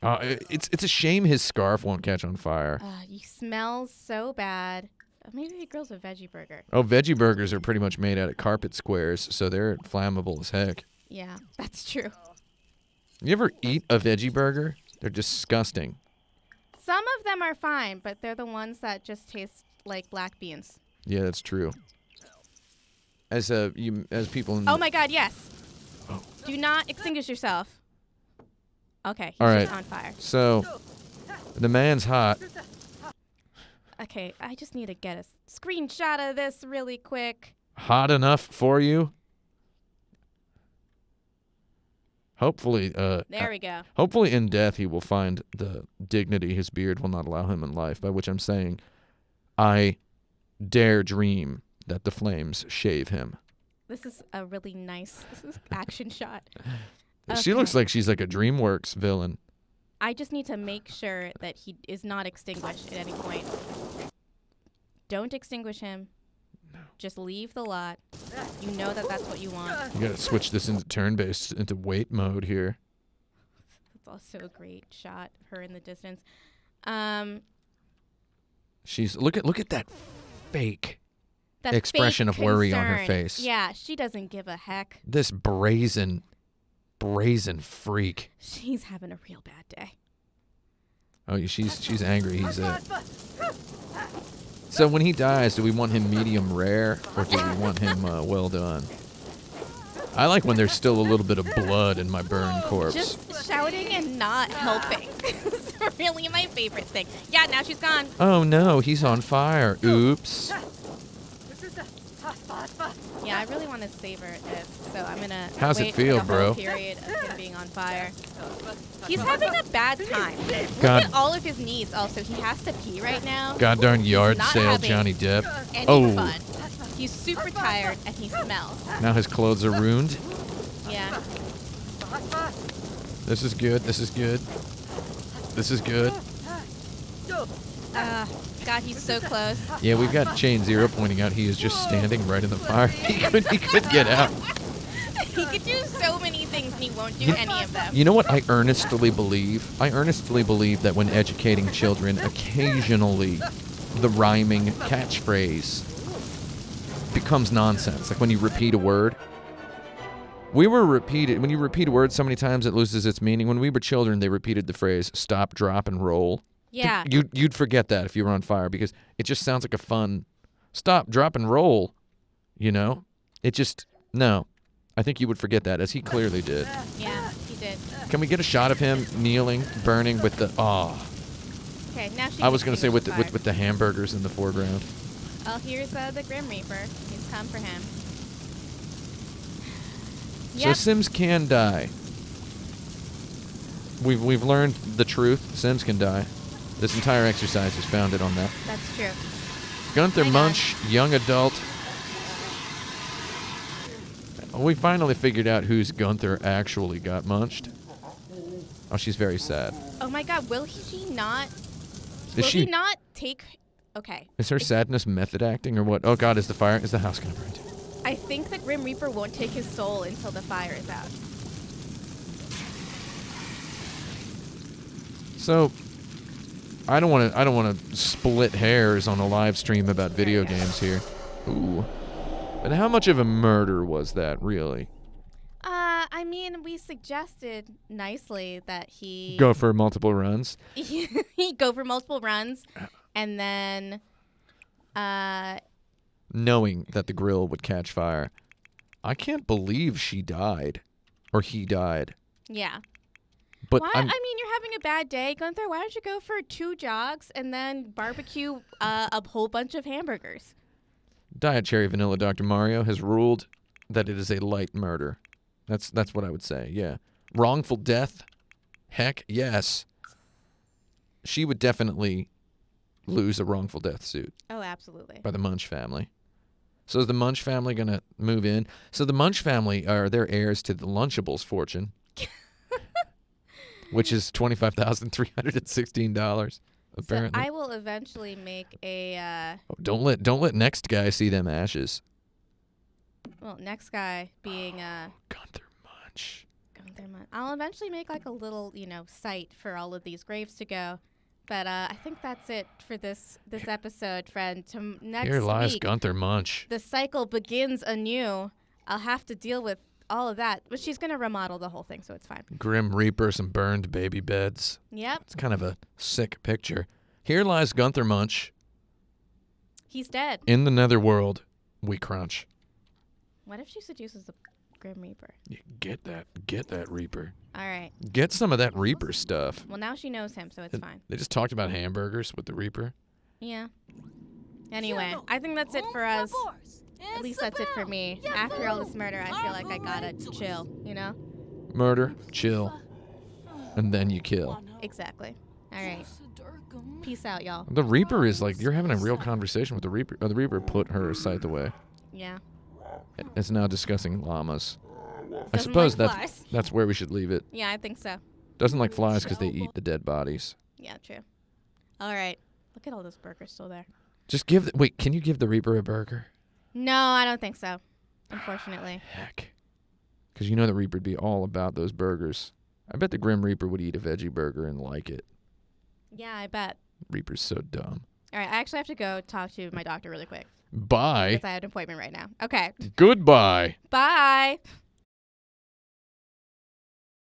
It's a shame his scarf won't catch on fire. You smell so bad. Maybe he grills a veggie burger. Oh, veggie burgers are pretty much made out of carpet squares, so they're flammable as heck. Yeah, that's true. You ever eat a veggie burger? They're disgusting. Some of them are fine, but they're the ones that just taste like black beans. Yeah, that's true. As people in Oh my God, yes. Oh. Do not extinguish yourself. Okay, he's All right. just on fire. So, the man's hot. Okay, I just need to get a screenshot of this really quick. Hot enough for you? Hopefully, There we go. hopefully in death he will find the dignity his beard will not allow him in life, by which I'm saying I dare dream that the flames shave him. This is a really nice action shot. She Okay. looks like she's like a DreamWorks villain. I just need to make sure that he is not extinguished at any point. Don't extinguish him. Just leave the lot. You know that that's what you want. You gotta switch this into turn-based, into wait mode here. That's also a great shot of her in the distance. She's look at that fake That expression fake of worry on her concern. face. Yeah, she doesn't give a heck. This brazen freak. She's having a real bad day. Oh, she's angry. He's So when he dies, do we want him medium rare or do we want him well done? I like when there's still a little bit of blood in my burned corpse. Just shouting and not helping. It's really my favorite thing. Yeah, now she's gone. Oh no, he's on fire. Oops. Yeah, I really want to savor this, so I'm gonna How's it wait feel, for the whole bro? period of him being on fire. He's having a bad time. God. Look at all of his needs. Also, he has to pee right now. God darn yard not sale having Johnny Depp. Any Oh. fun. He's super tired and he smells. Now his clothes are ruined. Yeah. This is good. This is good. This is good. God, he's so close. Yeah, we've got Chain Zero pointing out he is just standing right in the fire. He could get out. He could do so many things and he won't do any of them. You know what I earnestly believe? I earnestly believe that when educating children, occasionally the rhyming catchphrase becomes nonsense. Like when you repeat a word. When you repeat a word so many times it loses its meaning. When we were children, they repeated the phrase stop, drop, and roll. Yeah. You'd forget that if you were on fire because it just sounds like a fun stop, drop, and roll. You know? It just, no. I think you would forget that, as he clearly did. Yeah, he did. Can we get a shot of him kneeling, burning with the... Okay, now she I was going to say with the hamburgers in the foreground. Oh, here's the Grim Reaper. He's come for him. So Yep. Sims can die. We've learned the truth. Sims can die. This entire exercise is founded on that. That's true. Gunther Hang on. Munch, young adult. We finally figured out whose Gunther actually got munched. Oh, she's very sad. Oh my God, will he not? Will Is he not take? Okay. Is her sadness method acting or what? Oh God, is the house gonna burn too? I think the Grim Reaper won't take his soul until the fire is out. So, I don't want to split hairs on a live stream about video games here. Ooh. But how much of a murder was that, really? I mean, we suggested nicely that he Go for multiple runs. he go for multiple runs, and then Knowing that the grill would catch fire. I can't believe she died. Or he died. yeah. But I mean, you're having a bad day, Gunther. Why don't you go for 2 jogs and then barbecue a whole bunch of hamburgers? Dietary Vanilla Dr. Mario has ruled that it is a light murder. That's what I would say, yeah. Wrongful death? Heck, yes. She would definitely lose a wrongful death suit Oh, absolutely. by the Munch family. So is the Munch family going to move in? So the Munch family are their heirs to the Lunchables fortune, which is $25,316, apparently. So I will eventually make a Don't let next guy see them ashes. next guy being Gunther Munch. Gunther Munch. I'll eventually make like a little, site for all of these graves to go. But I think that's it for this episode, friend. Next Here lies week, Gunther Munch. the cycle begins anew. I'll have to deal with all of that, but she's gonna remodel the whole thing, so it's fine. Grim Reaper, some burned baby beds. Yep, It's kind of a sick picture. Here lies Gunther Munch. he's dead. In the netherworld, we crunch. What if she seduces the Grim Reaper? You get that Reaper. All right. Get some of that Reaper stuff. Well, now she knows him, so it's fine. They just talked about hamburgers with the Reaper. Yeah. Anyway, I think that's it for us. At least that's it for me. After all this murder, I feel like I gotta chill, Murder, chill, and then you kill. Exactly. All right. Peace out, y'all. The Reaper is like, you're having a real conversation with the Reaper. Oh, the Reaper put her scythe away. Yeah. It's now discussing llamas. I Doesn't suppose like flies. that's where we should leave it. Yeah, I think so. Doesn't like flies because they eat the dead bodies. Yeah, true. All right. Look at all those burgers still there. Just wait, can you give the Reaper a burger? No, I don't think so. Unfortunately. Heck. Because you know the Reaper would be all about those burgers. I bet the Grim Reaper would eat a veggie burger and like it. Yeah, I bet. Reaper's so dumb. All right, I actually have to go talk to my doctor really quick. Bye. Because I have an appointment right now. Okay. Goodbye. Bye.